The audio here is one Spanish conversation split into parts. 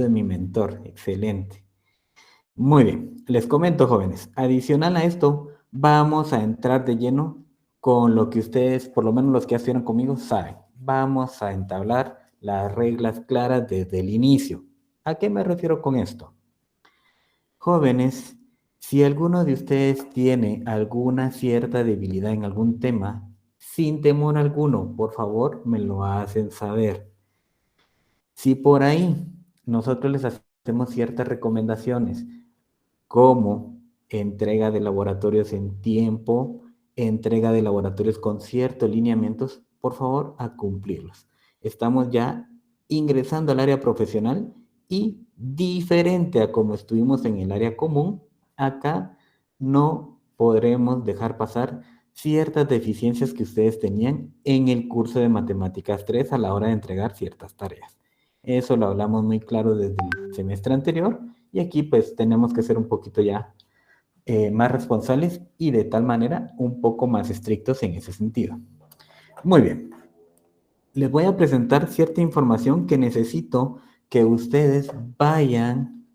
de mi mentor. Excelente. Muy bien, les comento, jóvenes. Adicional a esto, vamos a entrar de lleno con lo que ustedes, por lo menos los que ya estuvieron conmigo, saben. Vamos a entablar las reglas claras desde el inicio. ¿A qué me refiero con esto? Jóvenes, si alguno de ustedes tiene alguna cierta debilidad en algún tema, sin temor alguno, por favor, me lo hacen saber. Si por ahí nosotros les hacemos ciertas recomendaciones, como entrega de laboratorios en tiempo, entrega de laboratorios con ciertos lineamientos, por favor, a cumplirlos. Estamos ya ingresando al área profesional y diferente a como estuvimos en el área común, acá no podremos dejar pasar ciertas deficiencias que ustedes tenían en el curso de Matemáticas 3 a la hora de entregar ciertas tareas. Eso lo hablamos muy claro desde el semestre anterior y aquí pues tenemos que ser un poquito ya más responsables y de tal manera un poco más estrictos en ese sentido. Muy bien, les voy a presentar cierta información que necesito que ustedes vayan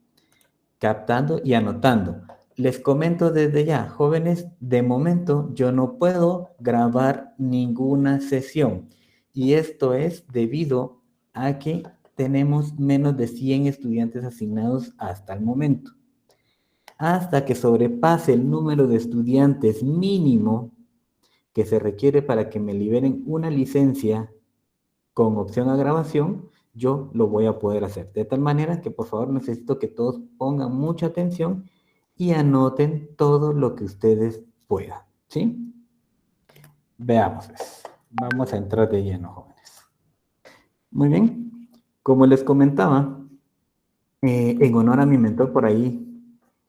captando y anotando. Les comento desde ya, jóvenes, de momento yo no puedo grabar ninguna sesión y esto es debido a que tenemos menos de 100 estudiantes asignados hasta el momento. Hasta que sobrepase el número de estudiantes mínimo que se requiere para que me liberen una licencia con opción a grabación, yo lo voy a poder hacer. De tal manera que por favor necesito que todos pongan mucha atención y anoten todo lo que ustedes puedan, ¿sí? Veamos, pues. Vamos a entrar de lleno, jóvenes. Muy bien. Como les comentaba, en honor a mi mentor por ahí,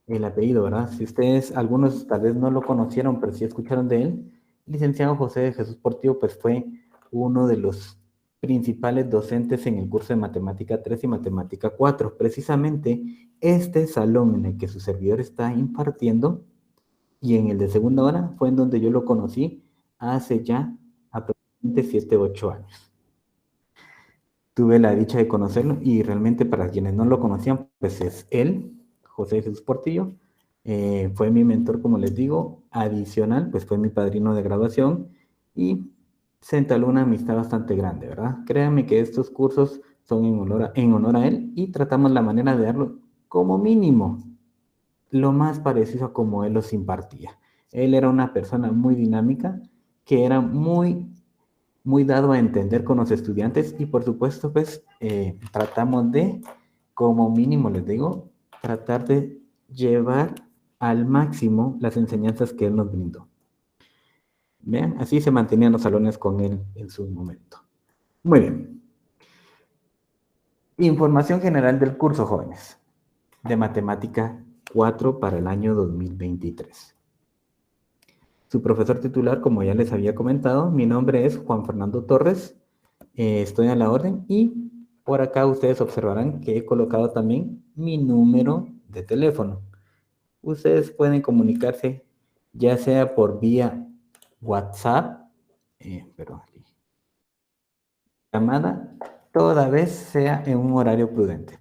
el apellido, ¿verdad? Si ustedes, algunos tal vez no lo conocieron, pero sí escucharon de él, el licenciado José de Jesús Portillo, pues fue uno de los principales docentes en el curso de Matemática 3 y Matemática 4. Precisamente este salón en el que su servidor está impartiendo y en el de segunda hora fue en donde yo lo conocí hace ya aproximadamente 7 u 8 años. Tuve la dicha de conocerlo y realmente para quienes no lo conocían, pues es él, José Jesús Portillo, fue mi mentor, como les digo, adicional, pues fue mi padrino de graduación y se entabló una amistad bastante grande, ¿verdad? Créanme que estos cursos son en honor a él y tratamos la manera de darlo como mínimo, lo más parecido a como él los impartía. Él era una persona muy dinámica, que era muy dado a entender con los estudiantes y por supuesto pues tratamos de, como mínimo les digo, tratar de llevar al máximo las enseñanzas que él nos brindó. Vean, así se mantenían los salones con él en su momento. Muy bien. Información general del curso, jóvenes, de Matemática 4 para el año 2023. Su profesor titular, como ya les había comentado, mi nombre es Juan Fernando Torres, estoy a la orden y por acá ustedes observarán que he colocado también mi número de teléfono. Ustedes pueden comunicarse ya sea por vía WhatsApp, llamada, toda vez sea en un horario prudente.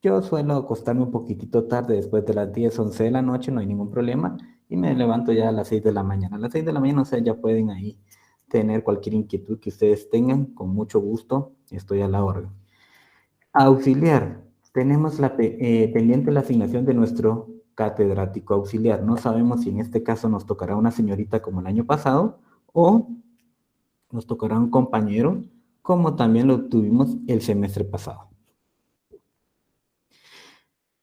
Yo suelo acostarme un poquitito tarde, después de las 10, 11 de la noche, no hay ningún problema, y me levanto ya a las 6 de la mañana. A las 6 de la mañana, o sea, ya pueden ahí tener cualquier inquietud que ustedes tengan, con mucho gusto, estoy a la orden. Auxiliar, tenemos pendiente la asignación de nuestro catedrático auxiliar. No sabemos si en este caso nos tocará una señorita como el año pasado o nos tocará un compañero como también lo tuvimos el semestre pasado.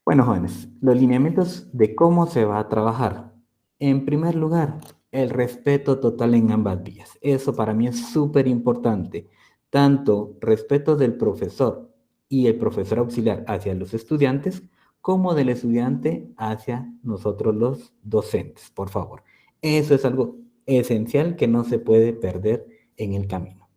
Bueno, jóvenes, los lineamientos de cómo se va a trabajar. En primer lugar, el respeto total en ambas vías. Eso para mí es súper importante. Tanto respeto del profesor y el profesor auxiliar hacia los estudiantes, como del estudiante hacia nosotros los docentes, por favor. Eso es algo esencial que no se puede perder en el camino.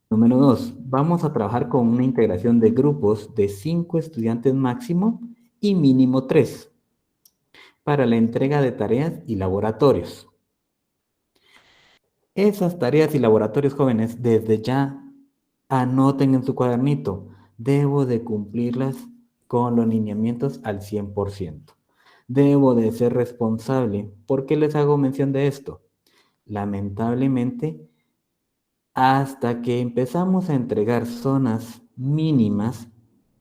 Número 2, vamos a trabajar con una integración de grupos de 5 estudiantes máximo y mínimo 3 para la entrega de tareas y laboratorios. Esas tareas y laboratorios, jóvenes, desde ya anoten en su cuadernito. Debo de cumplirlas con los lineamientos al 100%. Debo de ser responsable. ¿Por qué les hago mención de esto? Lamentablemente, hasta que empezamos a entregar zonas mínimas,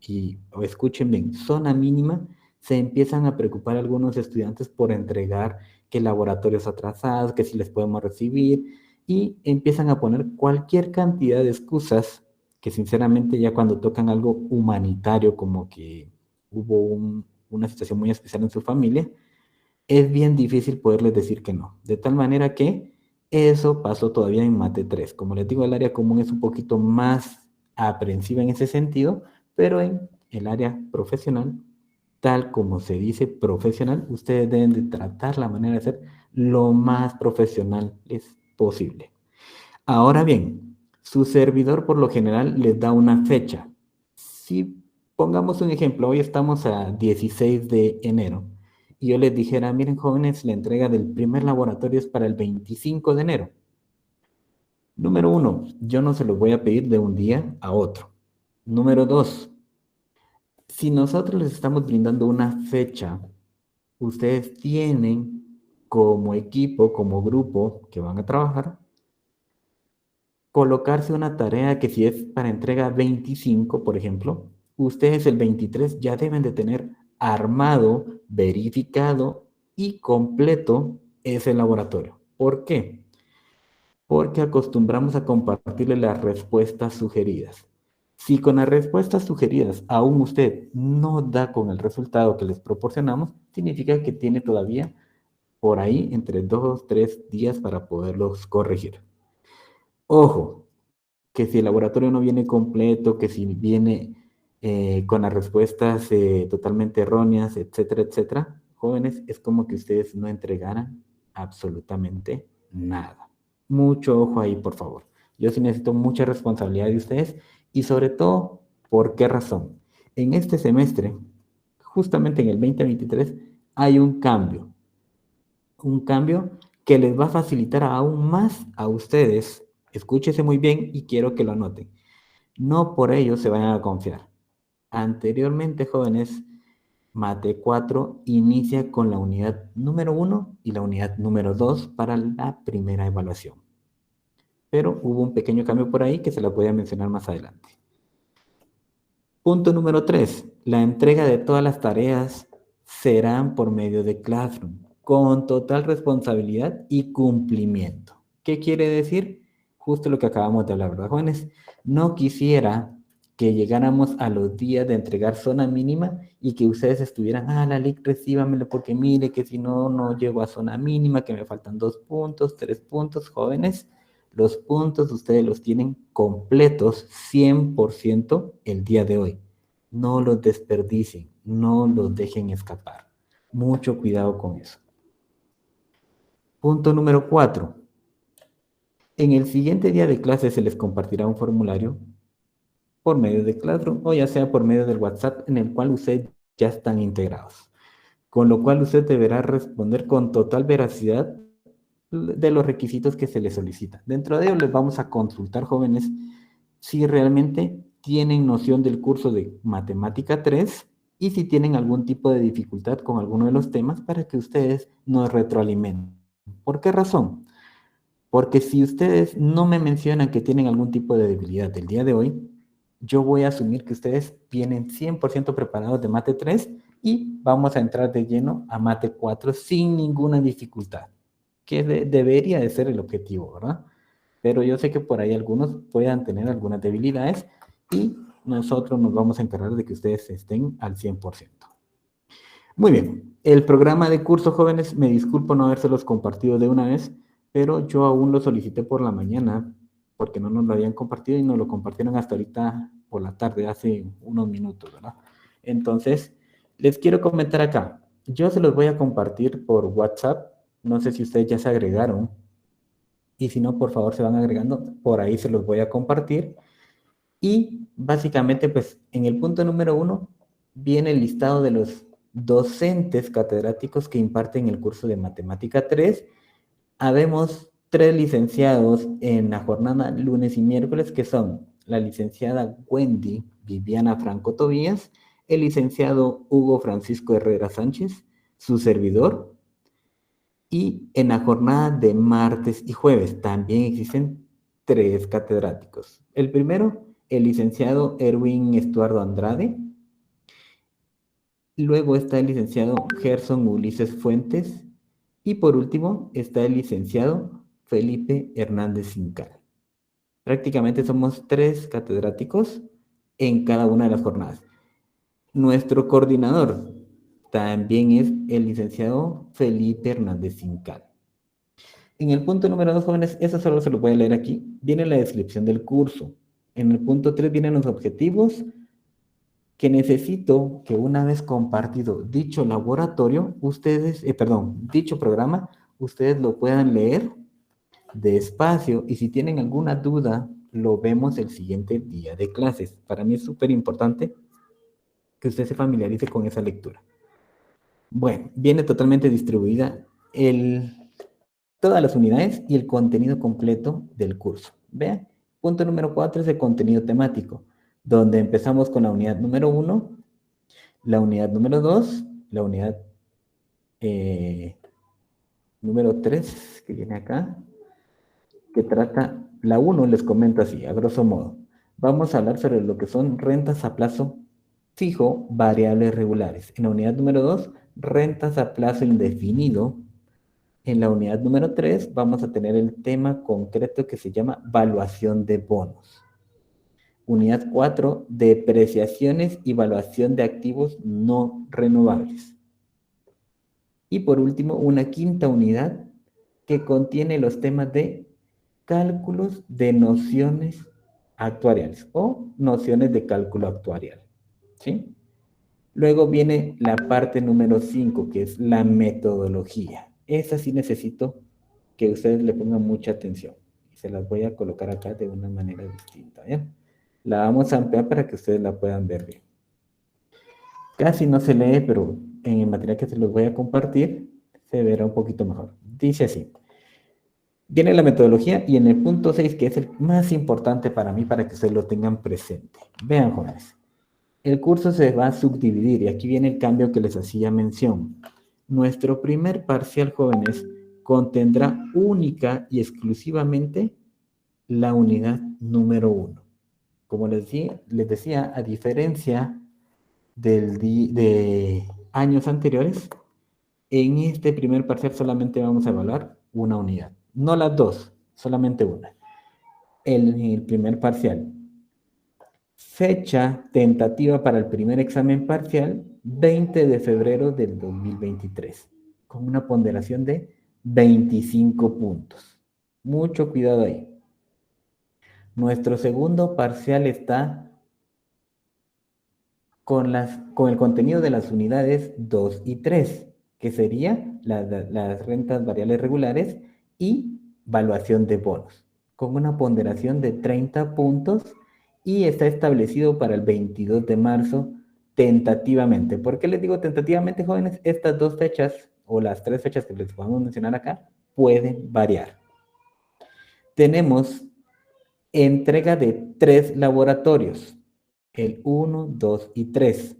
y o escuchen bien, zona mínima, se empiezan a preocupar algunos estudiantes por entregar que laboratorios atrasados, que si les podemos recibir, y empiezan a poner cualquier cantidad de excusas que sinceramente ya cuando tocan algo humanitario, como que hubo una situación muy especial en su familia, es bien difícil poderles decir que no. De tal manera que eso pasó todavía en Mate 3. Como les digo, el área común es un poquito más aprensiva en ese sentido, pero en el área profesional, tal como se dice profesional, ustedes deben de tratar la manera de ser lo más profesional posible. Ahora bien, su servidor por lo general les da una fecha. Si pongamos un ejemplo, hoy estamos a 16 de enero y yo les dijera, miren jóvenes, la entrega del primer laboratorio es para el 25 de enero. Número 1, yo no se los voy a pedir de un día a otro. Número 2, si nosotros les estamos brindando una fecha, ustedes tienen como equipo, como grupo que van a trabajar, colocarse una tarea que si es para entrega 25, por ejemplo, ustedes el 23 ya deben de tener armado, verificado y completo ese laboratorio. ¿Por qué? Porque acostumbramos a compartirle las respuestas sugeridas. Si con las respuestas sugeridas aún usted no da con el resultado que les proporcionamos, significa que tiene todavía por ahí entre 2 o 3 días para poderlos corregir. Ojo, que si el laboratorio no viene completo, que si viene con las respuestas totalmente erróneas, etcétera, etcétera, jóvenes, es como que ustedes no entregaran absolutamente nada. Mucho ojo ahí, por favor. Yo sí necesito mucha responsabilidad de ustedes y sobre todo, ¿por qué razón? En este semestre, justamente en el 2023, hay un cambio que les va a facilitar aún más a ustedes. Escúchese muy bien y quiero que lo anoten. No por ello se vayan a confiar. Anteriormente, jóvenes, Mate 4 inicia con la unidad número 1 y la unidad número 2 para la primera evaluación. Pero hubo un pequeño cambio por ahí que se las voy a mencionar más adelante. Punto número 3. La entrega de todas las tareas serán por medio de Classroom, con total responsabilidad y cumplimiento. ¿Qué quiere decir? Justo lo que acabamos de hablar, ¿verdad, jóvenes? No quisiera que llegáramos a los días de entregar zona mínima y que ustedes estuvieran, la LIC, recíbamelo porque mire que si no, no llego a zona mínima, que me faltan 2 puntos, 3 puntos, jóvenes. Los puntos ustedes los tienen completos 100% el día de hoy. No los desperdicien, no los dejen escapar. Mucho cuidado con eso. Punto número 4. En el siguiente día de clase se les compartirá un formulario por medio de Classroom o ya sea por medio del WhatsApp en el cual ustedes ya están integrados. Con lo cual usted deberá responder con total veracidad de los requisitos que se les solicitan. Dentro de ellos les vamos a consultar, jóvenes, si realmente tienen noción del curso de Matemática 3 y si tienen algún tipo de dificultad con alguno de los temas para que ustedes nos retroalimenten. ¿Por qué razón? Porque si ustedes no me mencionan que tienen algún tipo de debilidad el día de hoy, yo voy a asumir que ustedes vienen 100% preparados de Mate 3 y vamos a entrar de lleno a Mate 4 sin ninguna dificultad, que debería de ser el objetivo, ¿verdad? Pero yo sé que por ahí algunos puedan tener algunas debilidades y nosotros nos vamos a encargar de que ustedes estén al 100%. Muy bien, el programa de curso, jóvenes, me disculpo no habérselos compartido de una vez, pero yo aún lo solicité por la mañana porque no nos lo habían compartido y nos lo compartieron hasta ahorita por la tarde, hace unos minutos, ¿verdad? Entonces, les quiero comentar acá. Yo se los voy a compartir por WhatsApp. No sé si ustedes ya se agregaron. Y si no, por favor, se van agregando. Por ahí se los voy a compartir. Y básicamente, pues, en el punto número 1 viene el listado de los docentes catedráticos que imparten el curso de Matemática 3. Habemos 3 licenciados en la jornada lunes y miércoles, que son la licenciada Wendy Viviana Franco Tobías, el licenciado Hugo Francisco Herrera Sánchez, su servidor. Y en la jornada de martes y jueves también existen 3 catedráticos. El primero, el licenciado Erwin Estuardo Andrade. Luego está el licenciado Gerson Ulises Fuentes. Y por último está el licenciado Felipe Hernández Cincal. Prácticamente somos 3 catedráticos en cada una de las jornadas. Nuestro coordinador también es el licenciado Felipe Hernández Cincal. En el punto número 2, jóvenes, eso solo se lo voy a leer aquí, viene la descripción del curso. En el punto 3 vienen los objetivos que necesito que una vez compartido dicho laboratorio, dicho programa, ustedes lo puedan leer despacio y si tienen alguna duda, lo vemos el siguiente día de clases. Para mí es súper importante que usted se familiarice con esa lectura. Bueno, viene totalmente distribuida todas las unidades y el contenido completo del curso. Vean, punto número 4 es el contenido temático, donde empezamos con la unidad número 1, la unidad número 2, la unidad número 3, que viene acá, que trata, la 1 les comento así, a grosso modo. Vamos a hablar sobre lo que son rentas a plazo fijo, variables regulares. En la unidad número 2, rentas a plazo indefinido. En la unidad número 3 vamos a tener el tema concreto que se llama valuación de bonos. Unidad 4, depreciaciones y valuación de activos no renovables. Y por último, una quinta unidad que contiene los temas de cálculos de nociones actuariales o nociones de cálculo actuarial. ¿Sí? Luego viene la parte número 5, que es la metodología. Esa sí necesito que ustedes le pongan mucha atención. Y se las voy a colocar acá de una manera distinta. ¿Bien? La vamos a ampliar para que ustedes la puedan ver bien. Casi no se lee, pero en el material que se los voy a compartir se verá un poquito mejor. Dice así. Viene la metodología y en el punto 6, que es el más importante para mí, para que ustedes lo tengan presente. Vean, jóvenes. El curso se va a subdividir y aquí viene el cambio que les hacía mención. Nuestro primer parcial, jóvenes, contendrá única y exclusivamente la unidad número 1. Como les decía, a diferencia de años anteriores, en este primer parcial solamente vamos a evaluar una unidad. No las 2, solamente una. El primer parcial. Fecha tentativa para el primer examen parcial, 20 de febrero del 2023, con una ponderación de 25 puntos. Mucho cuidado ahí. Nuestro segundo parcial está con el contenido de las unidades 2 y 3, que serían las rentas variables regulares y valuación de bonos, con una ponderación de 30 puntos y está establecido para el 22 de marzo tentativamente. ¿Por qué les digo tentativamente, jóvenes? Estas 2 fechas, o las 3 fechas que les vamos a mencionar acá, pueden variar. Tenemos entrega de 3 laboratorios, el 1, 2 y 3.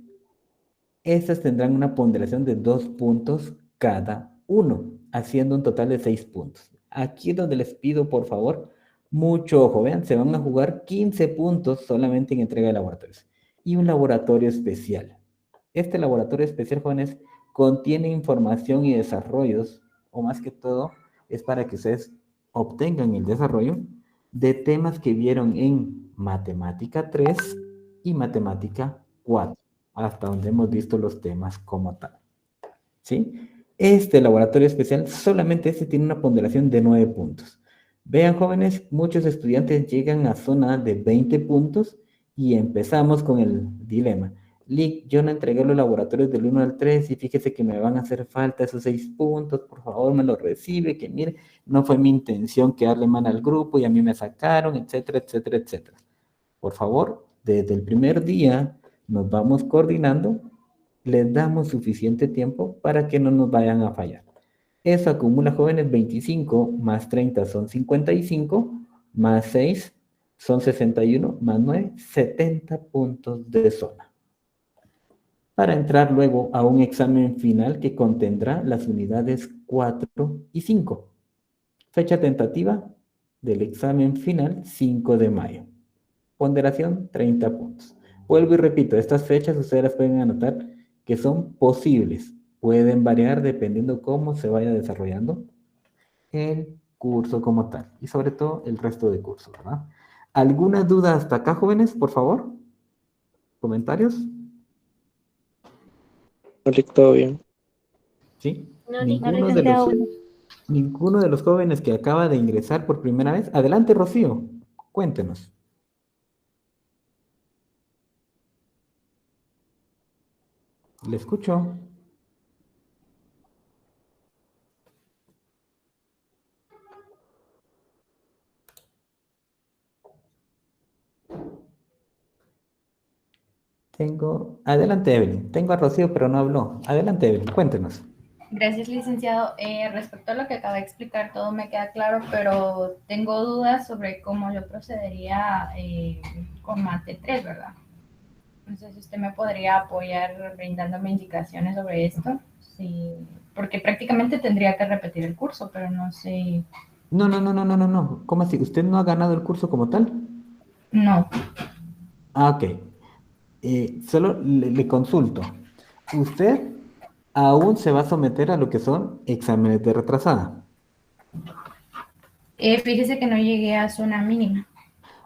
Estas tendrán una ponderación de 2 puntos cada uno, haciendo un total de 6 puntos. Aquí es donde les pido, por favor, mucho ojo. Vean, se van a jugar 15 puntos solamente en entrega de laboratorios. Y un laboratorio especial. Este laboratorio especial, jóvenes, contiene información y desarrollos, o más que todo, es para que ustedes obtengan el desarrollo de temas que vieron en Matemática 3 y Matemática 4, hasta donde hemos visto los temas como tal. ¿Sí? Este laboratorio especial, solamente este tiene una ponderación de 9 puntos. Vean, jóvenes, muchos estudiantes llegan a zona de 20 puntos y empezamos con el dilema. Lick, yo no entregué los laboratorios del 1 al 3 y fíjese que me van a hacer falta esos 6 puntos, por favor me los recibe, que mire, no fue mi intención quedarle mal al grupo y a mí me sacaron, etcétera, etcétera, etcétera. Por favor, desde el primer día nos vamos coordinando, les damos suficiente tiempo para que no nos vayan a fallar. Eso acumula, jóvenes, 25 más 30 son 55, más 6 son 61, más 9, 70 puntos de zona. para entrar luego a un examen final que contendrá las unidades 4 y 5. Fecha tentativa del examen final, 5 de mayo. Ponderación, 30 puntos. Vuelvo y repito, estas fechas ustedes las pueden anotar que son posibles. Pueden variar dependiendo cómo se vaya desarrollando el curso como tal. Y sobre todo el resto de cursos, ¿verdad? ¿Alguna duda hasta acá, jóvenes, por favor? ¿Comentarios? Todo bien. ¿Sí? No, licenciado. Ninguno de los jóvenes que acaba de ingresar por primera vez. Adelante, Rocío. Cuéntenos. Le escucho. Adelante, Evelyn. Tengo a Rocío, pero no habló. Adelante, Evelyn. Cuéntenos. Gracias, licenciado. Respecto a lo que acaba de explicar, todo me queda claro, pero tengo dudas sobre cómo yo procedería con Mate 3, ¿verdad? Entonces, ¿usted me podría apoyar brindándome indicaciones sobre esto? Sí, porque prácticamente tendría que repetir el curso, pero no sé. No. ¿Cómo así? ¿Usted no ha ganado el curso como tal? No, Ah, ok. Solo le consulto. Usted aún se va a someter a lo que son exámenes de retrasada. fíjese que no llegué a zona mínima.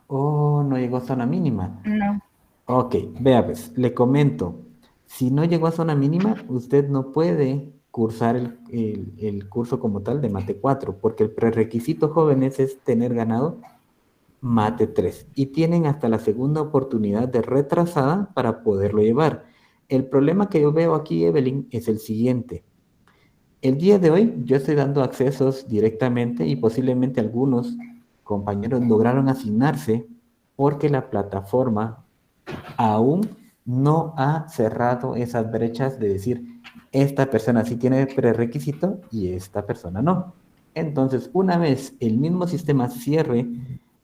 Oh, no llegó a zona mínima. No, Ok, vea pues, le comento. Si no llegó a zona mínima, usted no puede cursar el curso como tal de Mate 4, porque el prerequisito, jóvenes, es tener ganado Mate 3 y tienen hasta la segunda oportunidad de retrasada para poderlo llevar. El problema que yo veo aquí, Evelyn, es el siguiente. El día de hoy yo estoy dando accesos directamente y posiblemente algunos compañeros lograron asignarse porque la plataforma aún no ha cerrado esas brechas de decir, esta persona sí tiene prerequisito y esta persona no. Entonces, una vez el mismo sistema cierre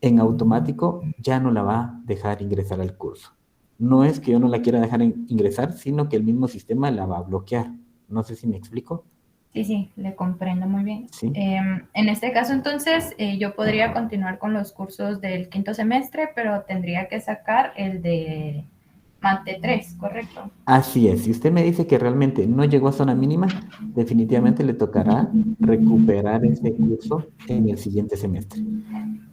en automático, ya no la va a dejar ingresar al curso. No es que yo no la quiera dejar ingresar, sino que el mismo sistema la va a bloquear. No sé si me explico. sí, le comprendo muy bien. Sí. En este caso, entonces, yo podría continuar con los cursos del quinto semestre, pero tendría que sacar el de Mate 3, ¿correcto? Así es, si usted me dice que realmente no llegó a zona mínima, definitivamente le tocará recuperar ese curso en el siguiente semestre.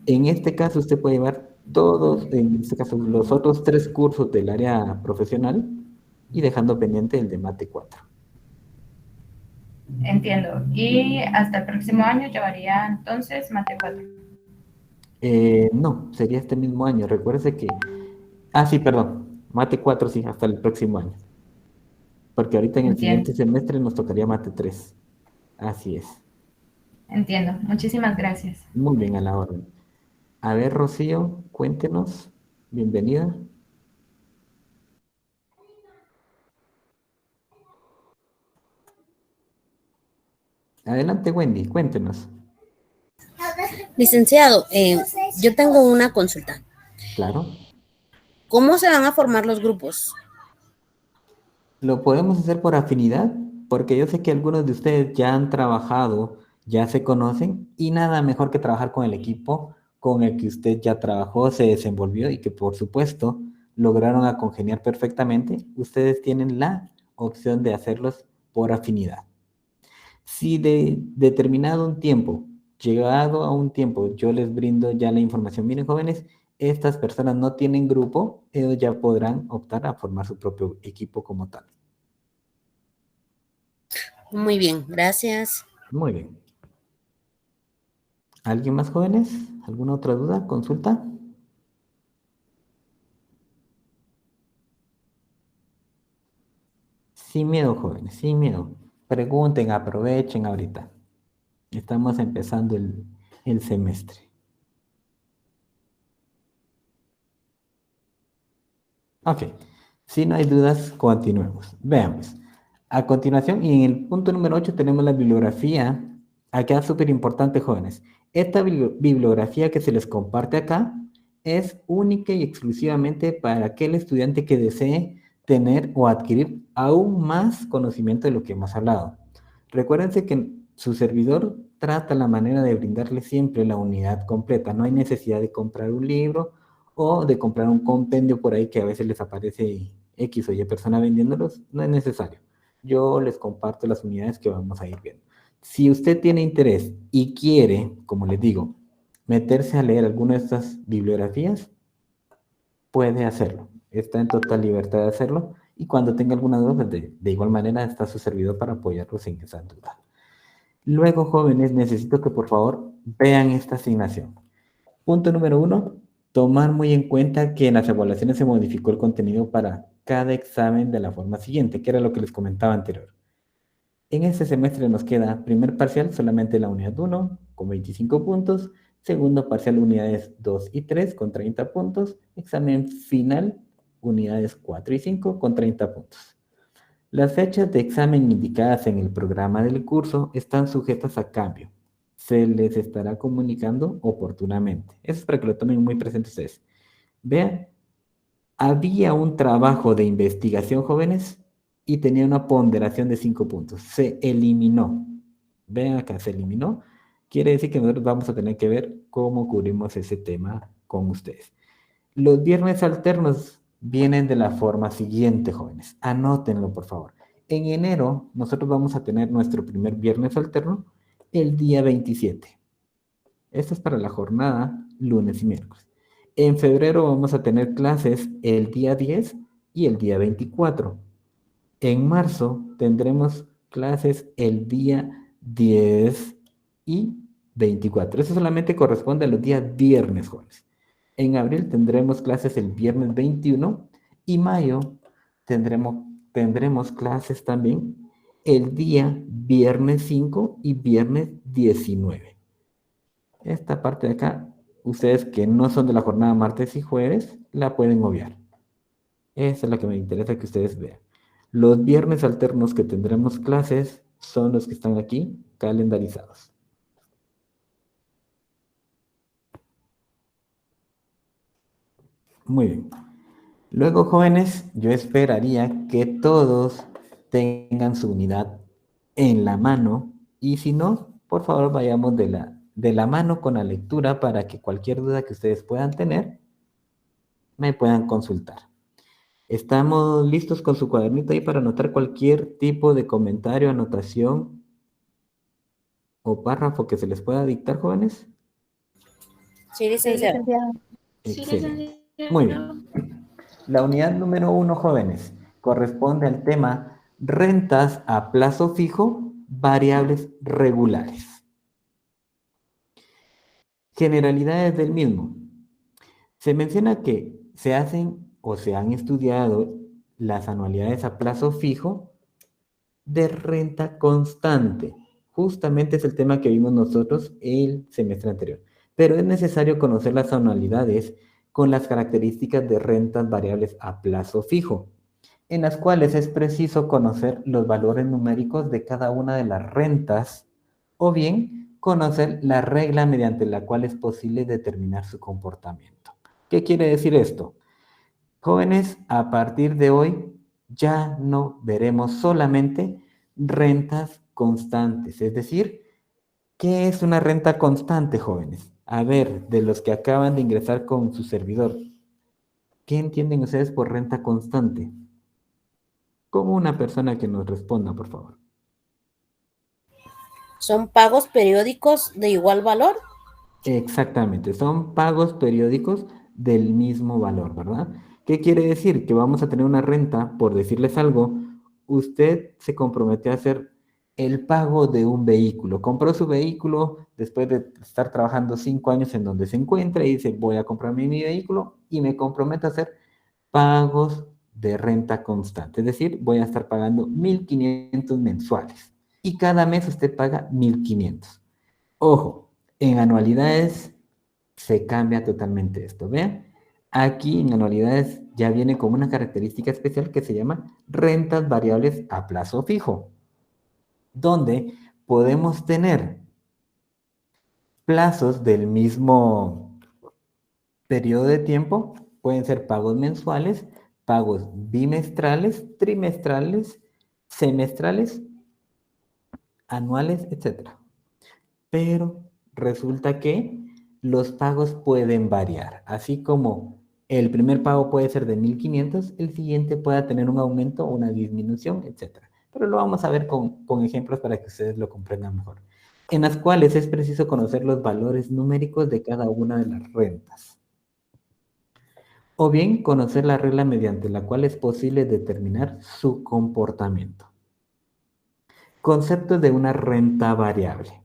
En este caso, usted puede llevar todos, en este caso, los otros 3 cursos del área profesional y dejando pendiente el de Mate 4. Entiendo. Y hasta el próximo año llevaría entonces Mate 4. No, sería este mismo año. Recuérdese que... Ah, sí, perdón. Mate 4 sí, hasta el próximo año. Porque ahorita en el Entiendo. siguiente semestre nos tocaría Mate 3. Así es. Entiendo. Muchísimas gracias. Muy bien, a la orden. A ver, Rocío, cuéntenos. Bienvenida. Adelante, Wendy, cuéntenos. Licenciado, yo tengo una consulta. Claro. ¿Cómo se van a formar los grupos? Lo podemos hacer por afinidad, porque yo sé que algunos de ustedes ya han trabajado, ya se conocen, y nada mejor que trabajar con el equipo con el que usted ya trabajó, se desenvolvió y que por supuesto lograron a congeniar perfectamente. Ustedes tienen la opción de hacerlos por afinidad. Si de determinado un tiempo, llegado a un tiempo, yo les brindo ya la información, miren jóvenes, estas personas no tienen grupo, ellos ya podrán optar a formar su propio equipo como tal. Muy bien, gracias. Muy bien. ¿Alguien más, jóvenes? ¿Alguna otra duda? ¿Consulta? Sin miedo, jóvenes, sin miedo. Pregunten, aprovechen ahorita. Estamos empezando el semestre. Ok, si no hay dudas, continuemos. Veamos. A continuación, y en el punto número 8 tenemos la bibliografía. Acá es súper importante, jóvenes. Esta bibliografía que se les comparte acá es única y exclusivamente para aquel estudiante que desee tener o adquirir aún más conocimiento de lo que hemos hablado. Recuérdense que su servidor trata la manera de brindarle siempre la unidad completa. No hay necesidad de comprar un libro o de comprar un compendio por ahí que a veces les aparece X o Y persona vendiéndolos. No es necesario. Yo les comparto las unidades que vamos a ir viendo. Si usted tiene interés y quiere, como les digo, meterse a leer alguna de estas bibliografías, puede hacerlo. Está en total libertad de hacerlo. Y cuando tenga alguna duda, pues de igual manera está su servidor para apoyarlos en esa duda. Luego, jóvenes, necesito que por favor vean esta asignación. Punto número 1, tomar muy en cuenta que en las evaluaciones se modificó el contenido para cada examen de la forma siguiente, que era lo que les comentaba anterior. En este semestre nos queda primer parcial solamente la unidad 1 con 25 puntos, segundo parcial unidades 2 y 3 con 30 puntos, examen final unidades 4 y 5 con 30 puntos. Las fechas de examen indicadas en el programa del curso están sujetas a cambio. Se les estará comunicando oportunamente. Eso es para que lo tomen muy presente ustedes. Vean, había un trabajo de investigación, jóvenes, y tenía una ponderación de 5 puntos. Se eliminó. Vean acá, se eliminó. Quiere decir que nosotros vamos a tener que ver cómo cubrimos ese tema con ustedes. Los viernes alternos vienen de la forma siguiente, jóvenes. Anótenlo, por favor. En enero, nosotros vamos a tener nuestro primer viernes alterno el día 27. Esto es para la jornada lunes y miércoles. En febrero vamos a tener clases el día 10 y el día 24. En marzo tendremos clases el día 10 y 24. Eso solamente corresponde a los días viernes, jóvenes. En abril tendremos clases el viernes 21 y mayo tendremos clases también el día viernes 5 y viernes 19. Esta parte de acá, ustedes que no son de la jornada martes y jueves, la pueden obviar. Esa es la que me interesa que ustedes vean. Los viernes alternos que tendremos clases son los que están aquí calendarizados. Muy bien. Luego, jóvenes, yo esperaría que todos tengan su unidad en la mano y si no, por favor vayamos de la mano con la lectura para que cualquier duda que ustedes puedan tener me puedan consultar. ¿Estamos listos con su cuadernito ahí para anotar cualquier tipo de comentario, anotación o párrafo que se les pueda dictar, jóvenes? Sí, licenciado. Excelente. Muy bien. La unidad número 1, jóvenes, corresponde al tema rentas a plazo fijo, variables regulares. Generalidades del mismo. Se menciona que se hacen o se han estudiado las anualidades a plazo fijo de renta constante. Justamente es el tema que vimos nosotros el semestre anterior. Pero es necesario conocer las anualidades con las características de rentas variables a plazo fijo, en las cuales es preciso conocer los valores numéricos de cada una de las rentas o bien conocer la regla mediante la cual es posible determinar su comportamiento. ¿Qué quiere decir esto? Jóvenes, a partir de hoy ya no veremos solamente rentas constantes, es decir, ¿qué es una renta constante, jóvenes? A ver, de los que acaban de ingresar con su servidor, ¿qué entienden ustedes por renta constante? Como una persona que nos responda, por favor. ¿Son pagos periódicos de igual valor? Exactamente, son pagos periódicos del mismo valor, ¿verdad? ¿Qué quiere decir? Que vamos a tener una renta, por decirles algo, usted se comprometió a hacer el pago de un vehículo. Compró su vehículo después de estar trabajando 5 años en donde se encuentra y dice, voy a comprarme mi vehículo y me comprometo a hacer pagos de renta constante. Es decir, voy a estar pagando 1.500 mensuales y cada mes usted paga 1.500. Ojo, en anualidades se cambia totalmente esto. Vean, aquí en anualidades ya viene con una característica especial que se llama rentas variables a plazo fijo, donde podemos tener plazos del mismo periodo de tiempo, pueden ser pagos mensuales, pagos bimestrales, trimestrales, semestrales, anuales, etc. Pero resulta que los pagos pueden variar, así como el primer pago puede ser de 1.500, el siguiente pueda tener un aumento o una disminución, etc. Pero lo vamos a ver con ejemplos para que ustedes lo comprendan mejor, en las cuales es preciso conocer los valores numéricos de cada una de las rentas. O bien conocer la regla mediante la cual es posible determinar su comportamiento. Concepto de una renta variable.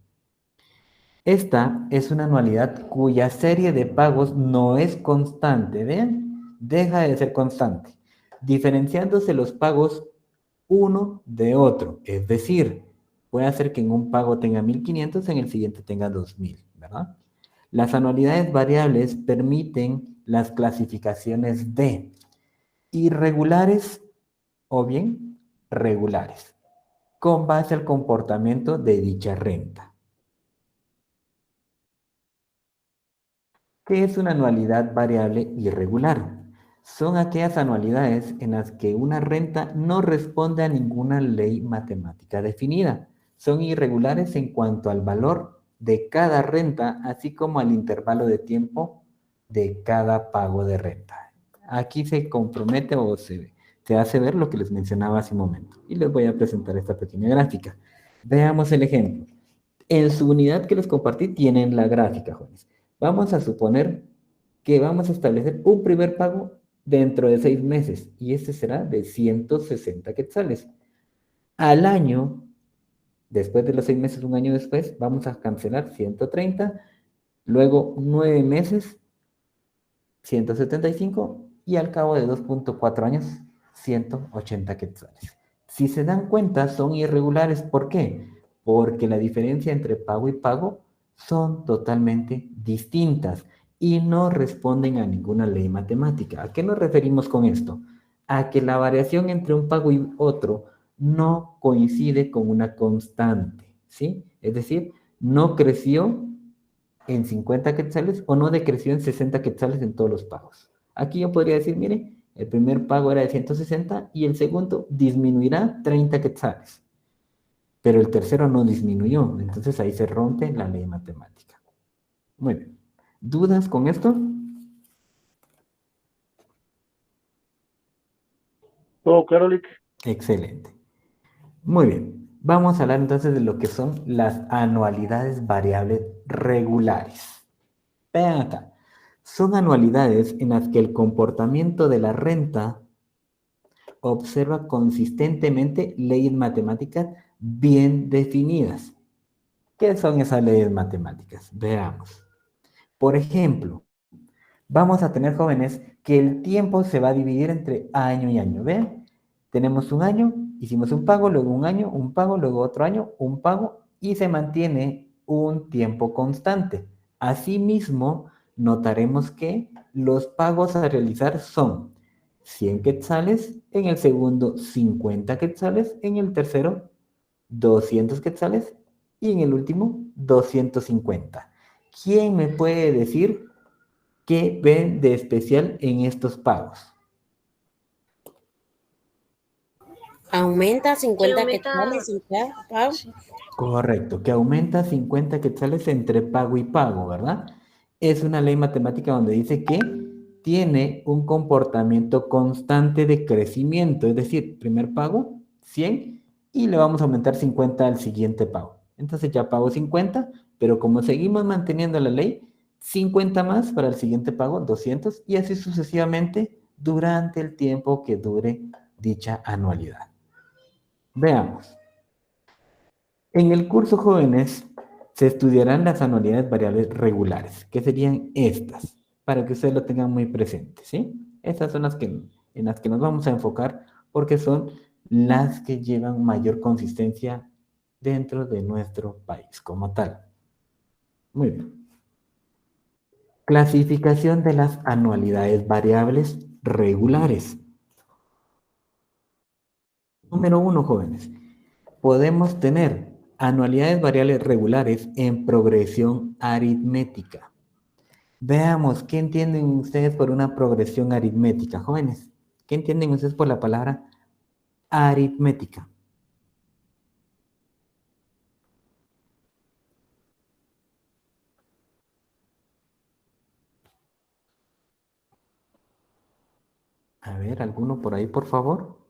Esta es una anualidad cuya serie de pagos no es constante, ¿vean? Deja de ser constante, diferenciándose los pagos uno de otro. Es decir, puede hacer que en un pago tenga 1.500, en el siguiente tenga 2.000, ¿verdad? Las anualidades variables permiten las clasificaciones de irregulares o bien regulares, con base al comportamiento de dicha renta. ¿Qué es una anualidad variable irregular? Son aquellas anualidades en las que una renta no responde a ninguna ley matemática definida. Son irregulares en cuanto al valor de cada renta, así como al intervalo de tiempo de cada pago de renta. Aquí se compromete o se hace ver lo que les mencionaba hace un momento. Y les voy a presentar esta pequeña gráfica. Veamos el ejemplo. En su unidad que les compartí tienen la gráfica, jóvenes. Vamos a suponer que vamos a establecer un primer pago dentro de 6 meses y este será de 160 quetzales. Al año, después de los 6 meses, un año después, vamos a cancelar 130, luego 9 meses, 175 y al cabo de 2.4 años, 180 quetzales. Si se dan cuenta, son irregulares. ¿Por qué? Porque la diferencia entre pago y pago son totalmente distintas y no responden a ninguna ley matemática. ¿A qué nos referimos con esto? A que la variación entre un pago y otro no coincide con una constante, ¿sí? Es decir, no creció en 50 quetzales o no decreció en 60 quetzales en todos los pagos. Aquí yo podría decir, mire, el primer pago era de 160 y el segundo disminuirá 30 quetzales. Pero el tercero no disminuyó, entonces ahí se rompe la ley matemática. Muy bien. ¿Dudas con esto? Todo claro, Lick. Excelente. Muy bien. Vamos a hablar entonces de lo que son las anualidades variables regulares. Vean acá. Son anualidades en las que el comportamiento de la renta observa consistentemente leyes matemáticas bien definidas. ¿Qué son esas leyes matemáticas? Veamos. Por ejemplo, vamos a tener, jóvenes, que el tiempo se va a dividir entre año y año. ¿Ven? Tenemos un año, hicimos un pago, luego un año, un pago, luego otro año, un pago, y se mantiene un tiempo constante. Asimismo, notaremos que los pagos a realizar son 100 quetzales, en el segundo 50 quetzales, en el tercero 200 quetzales y en el último 250. ¿Quién me puede decir qué ven de especial en estos pagos? Aumenta 50 aumenta- quetzales en cada pago. Correcto, que aumenta 50 quetzales entre pago y pago, ¿verdad? Es una ley matemática donde dice que tiene un comportamiento constante de crecimiento, es decir, primer pago, 100, y le vamos a aumentar 50 al siguiente pago. Entonces ya pago 50, pero como seguimos manteniendo la ley, 50 más para el siguiente pago, 200, y así sucesivamente durante el tiempo que dure dicha anualidad. Veamos. En el curso jóvenes se estudiarán las anualidades variables regulares, que serían estas, para que ustedes lo tengan muy presente, ¿sí? Estas son en las que nos vamos a enfocar porque son las que llevan mayor consistencia dentro de nuestro país como tal. Muy bien. Clasificación de las anualidades variables regulares. Número 1, jóvenes. Podemos tener anualidades variables regulares en progresión aritmética. Veamos, ¿qué entienden ustedes por una progresión aritmética, jóvenes? ¿Qué entienden ustedes por la palabra aritmética? A ver, ¿alguno por ahí, por favor?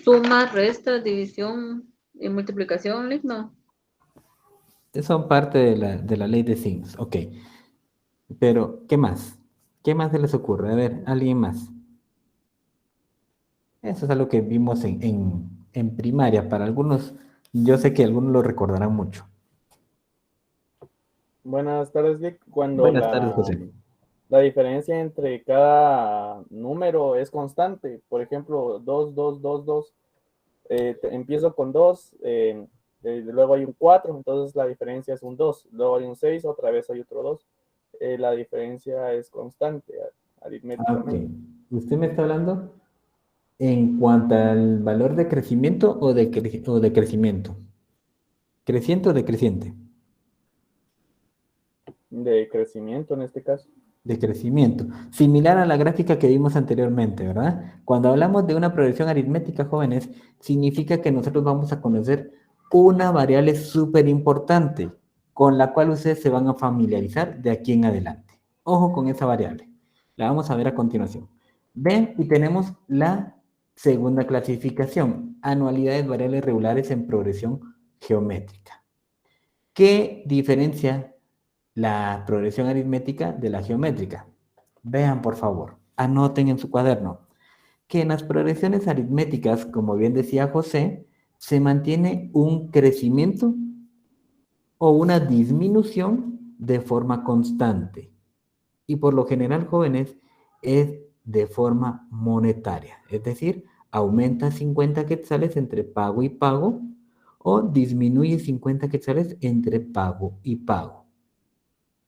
Suma, resta, división y multiplicación, Lick, no. Son parte de la ley de signos. Ok. Pero, ¿qué más? ¿Qué más se les ocurre? A ver, ¿alguien más? Eso es algo que vimos en primaria. Para algunos, yo sé que algunos lo recordarán mucho. Buenas tardes, Vic. Cuando Buenas tardes, José. la diferencia entre cada número es constante, por ejemplo, 2, 2, 2, 2, empiezo con 2, luego hay un 4, entonces la diferencia es un 2, luego hay un 6, otra vez hay otro 2. La diferencia es constante Ok. aritméticamente. ¿Usted me está hablando en cuanto al valor de crecimiento o de crecimiento? ¿Creciente o decreciente? De crecimiento en este caso. De crecimiento. Similar a la gráfica que vimos anteriormente, ¿verdad? Cuando hablamos de una progresión aritmética, jóvenes, significa que nosotros vamos a conocer una variable súper importante con la cual ustedes se van a familiarizar de aquí en adelante. Ojo con esa variable. La vamos a ver a continuación. Ven, y tenemos la segunda clasificación, anualidades variables regulares en progresión geométrica. ¿Qué diferencia la progresión aritmética de la geométrica? Vean, por favor, anoten en su cuaderno que en las progresiones aritméticas, como bien decía José, se mantiene un crecimiento o una disminución de forma constante. Y por lo general, jóvenes, es de forma monetaria. Es decir, aumenta 50 quetzales entre pago y pago o disminuye 50 quetzales entre pago y pago.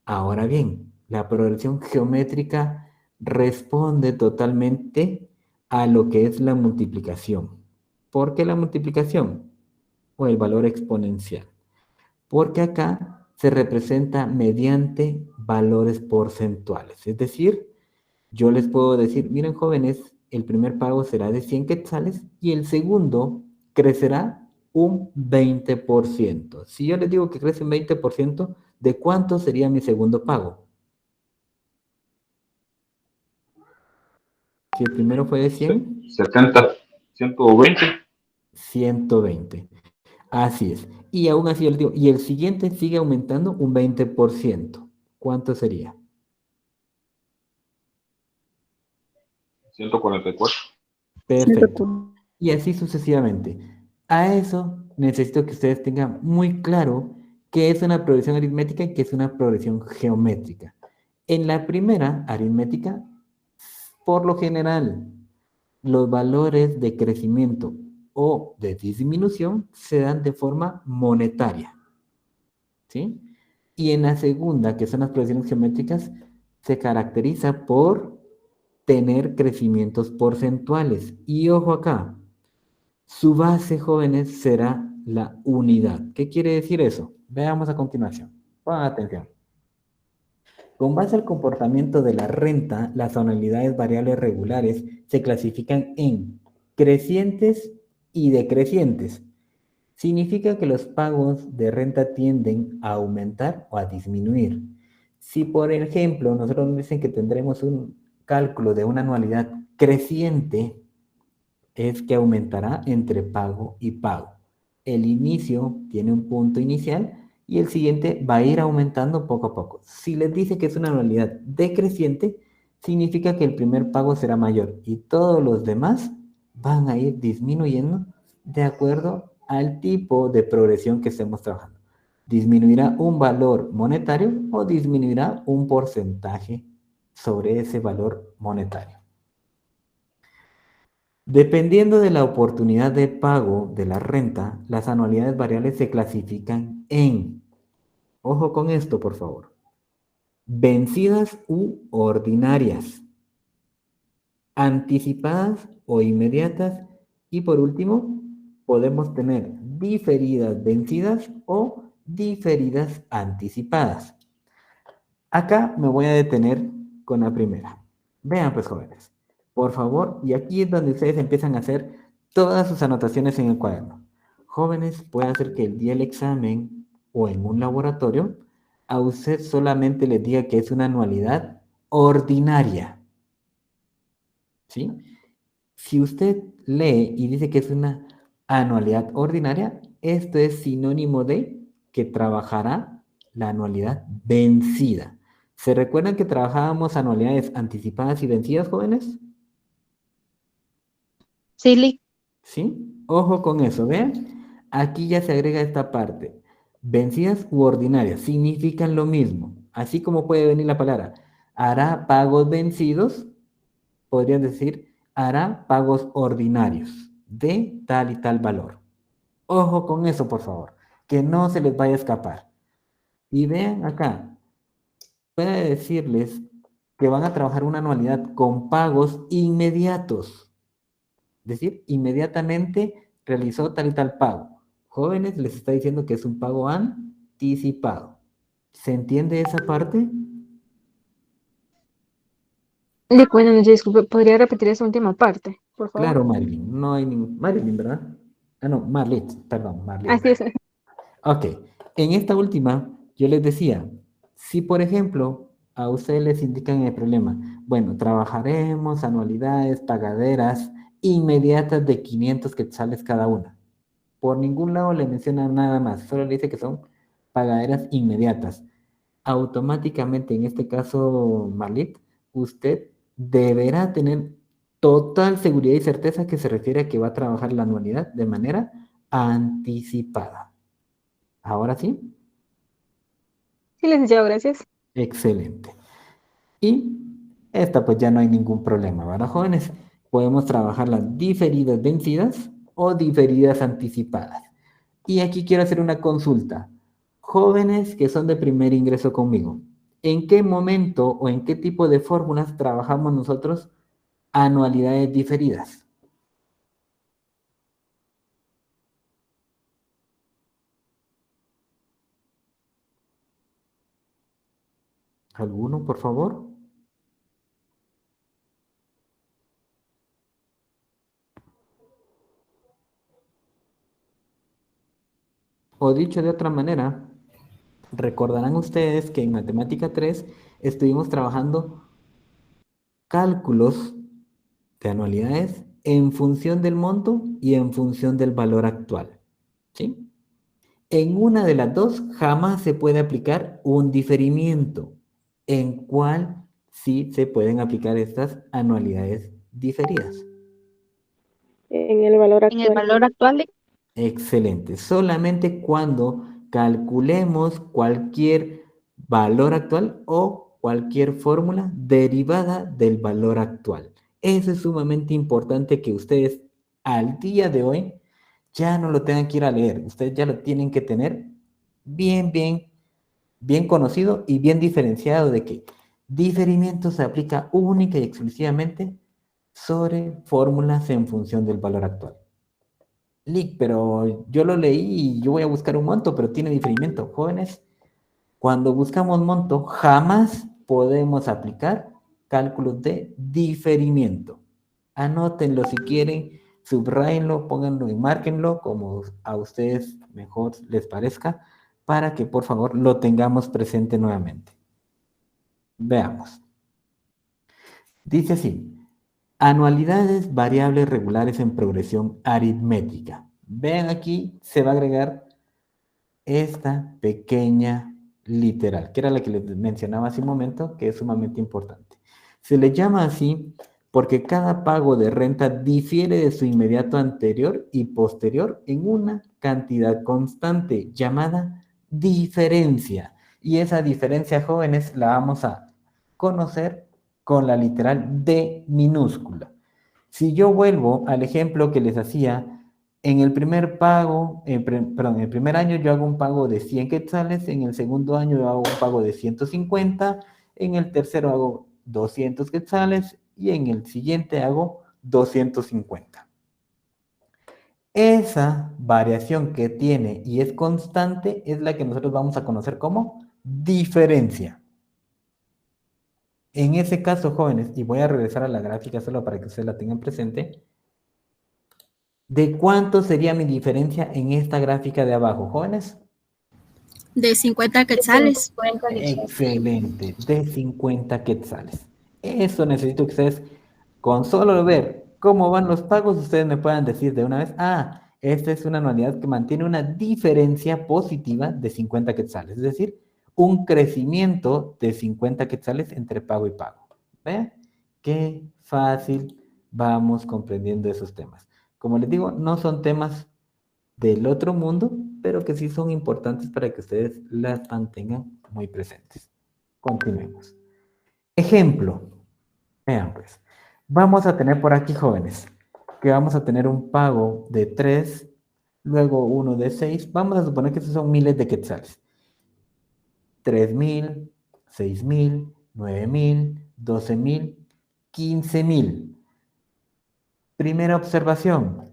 Ahora bien, la progresión geométrica responde totalmente a lo que es la multiplicación. ¿Por qué la multiplicación? O el valor exponencial. Porque acá se representa mediante valores porcentuales. Es decir, yo les puedo decir, miren jóvenes, el primer pago será de 100 quetzales y el segundo crecerá un 20%. Si yo les digo que crece un 20%, ¿de cuánto sería mi segundo pago? Si el primero fue de 100, 70, 120. 120. Así es. Y aún así yo les digo, y el siguiente sigue aumentando un 20%. ¿Cuánto sería? 144. Perfecto. Y así sucesivamente. A eso necesito que ustedes tengan muy claro qué es una progresión aritmética y qué es una progresión geométrica. En la primera aritmética, por lo general, los valores de crecimiento o de disminución se dan de forma monetaria. ¿Sí? Y en la segunda, que son las progresiones geométricas, se caracteriza por tener crecimientos porcentuales. Y ojo acá, su base, jóvenes, será la unidad. ¿Qué quiere decir eso? Veamos a continuación. Pongan atención. Con base al comportamiento de la renta, las anualidades variables regulares se clasifican en crecientes y decrecientes. Significa que los pagos de renta tienden a aumentar o a disminuir. Si, por ejemplo, nosotros nos dicen que tendremos un cálculo de una anualidad creciente, es que aumentará entre pago y pago. El inicio tiene un punto inicial y el siguiente va a ir aumentando poco a poco. Si les dice que es una anualidad decreciente, significa que el primer pago será mayor y todos los demás van a ir disminuyendo de acuerdo al tipo de progresión que estemos trabajando. Disminuirá un valor monetario o disminuirá un porcentaje sobre ese valor monetario. Dependiendo de la oportunidad de pago de la renta, las anualidades variables se clasifican en, ojo con esto por favor, vencidas u ordinarias, anticipadas o inmediatas y por último, podemos tener diferidas vencidas o diferidas anticipadas. Acá me voy a detener con la primera. Vean pues, jóvenes, por favor, y aquí es donde ustedes empiezan a hacer todas sus anotaciones en el cuaderno. Jóvenes, puede ser que el día del examen o en un laboratorio a usted solamente les diga que es una anualidad ordinaria. ¿Sí? Si usted lee y dice que es una anualidad ordinaria, esto es sinónimo de que trabajará la anualidad vencida. ¿Se recuerdan que trabajábamos anualidades anticipadas y vencidas, jóvenes? Sí, Lick. ¿Sí? Ojo con eso, ¿vean? Aquí ya se agrega esta parte. Vencidas u ordinarias significan lo mismo. Así como puede venir la palabra hará pagos vencidos, podrían decir hará pagos ordinarios de tal y tal valor. Ojo con eso, por favor, que no se les vaya a escapar. Y vean acá, puede decirles que van a trabajar una anualidad con pagos inmediatos. Es decir, inmediatamente realizó tal y tal pago. Jóvenes, les está diciendo que es un pago anticipado. ¿Se entiende esa parte? Lick, buenas noches, disculpe, ¿podría repetir esa última parte, por favor? Claro, Marilyn. No hay ningún... Marilyn, ¿verdad? Ah, no, Marlit, perdón, Marlit. Así es. Ok, en esta última, yo les decía, si por ejemplo a ustedes les indican el problema, bueno, trabajaremos anualidades pagaderas inmediatas de 500 quetzales cada una. Por ningún lado le menciona nada más, solo le dice que son pagaderas inmediatas. Automáticamente, en este caso, Marlit, usted deberá tener total seguridad y certeza que se refiere a que va a trabajar la anualidad de manera anticipada. ¿Ahora sí? Sí, licenciado, gracias. Excelente. Y esta pues ya no hay ningún problema, ¿verdad, jóvenes? Podemos trabajar las diferidas vencidas o diferidas anticipadas. Y aquí quiero hacer una consulta. Jóvenes que son de primer ingreso conmigo, ¿en qué momento o en qué tipo de fórmulas trabajamos nosotros anualidades diferidas? ¿Alguno, por favor? O dicho de otra manera, recordarán ustedes que en Matemática 3 estuvimos trabajando cálculos de anualidades en función del monto y en función del valor actual. ¿Sí? En una de las dos jamás se puede aplicar un diferimiento, en cual sí se pueden aplicar estas anualidades diferidas. En el valor En el valor actual, Lick. Excelente. Solamente cuando calculemos cualquier valor actual o cualquier fórmula derivada del valor actual. Eso es sumamente importante que ustedes al día de hoy ya no lo tengan que ir a leer. Ustedes ya lo tienen que tener bien conocido y bien diferenciado de que diferimiento se aplica única y exclusivamente sobre fórmulas en función del valor actual. Lick, pero yo lo leí y yo voy a buscar un monto, pero tiene diferimiento. Jóvenes, cuando buscamos monto, jamás podemos aplicar cálculos de diferimiento. Anótenlo si quieren, subrayenlo, pónganlo y márquenlo como a ustedes mejor les parezca, para que por favor lo tengamos presente nuevamente. Veamos. Dice así. Anualidades variables regulares en progresión aritmética. Vean aquí, se va a agregar esta pequeña literal, que era la que les mencionaba hace un momento, que es sumamente importante. Se le llama así porque cada pago de renta difiere de su inmediato anterior y posterior en una cantidad constante llamada diferencia. Y esa diferencia, jóvenes, la vamos a conocer con la literal D minúscula. Si yo vuelvo al ejemplo que les hacía, en el primer pago, perdón, en el primer año yo hago un pago de 100 quetzales, en el segundo año yo hago un pago de 150, en el tercero hago 200 quetzales y en el siguiente hago 250. Esa variación que tiene y es constante es la que nosotros vamos a conocer como diferencia. En ese caso, jóvenes, y voy a regresar a la gráfica solo para que ustedes la tengan presente, ¿de cuánto sería mi diferencia en esta gráfica de abajo, jóvenes? De 50 quetzales. Excelente, de 50 quetzales. Eso necesito que ustedes, con solo ver cómo van los pagos, ustedes me puedan decir de una vez, esta es una anualidad que mantiene una diferencia positiva de 50 quetzales, es decir, un crecimiento de 50 quetzales entre pago y pago. ¿Vean? Qué fácil vamos comprendiendo esos temas. Como les digo, no son temas del otro mundo, pero que sí son importantes para que ustedes las mantengan muy presentes. Continuemos. Ejemplo. Vean pues. Vamos a tener por aquí, jóvenes, que vamos a tener un pago de 3, luego uno de 6. Vamos a suponer que estos son miles de quetzales. 3,000, 6,000, 9,000, 12,000, 15,000. Primera observación.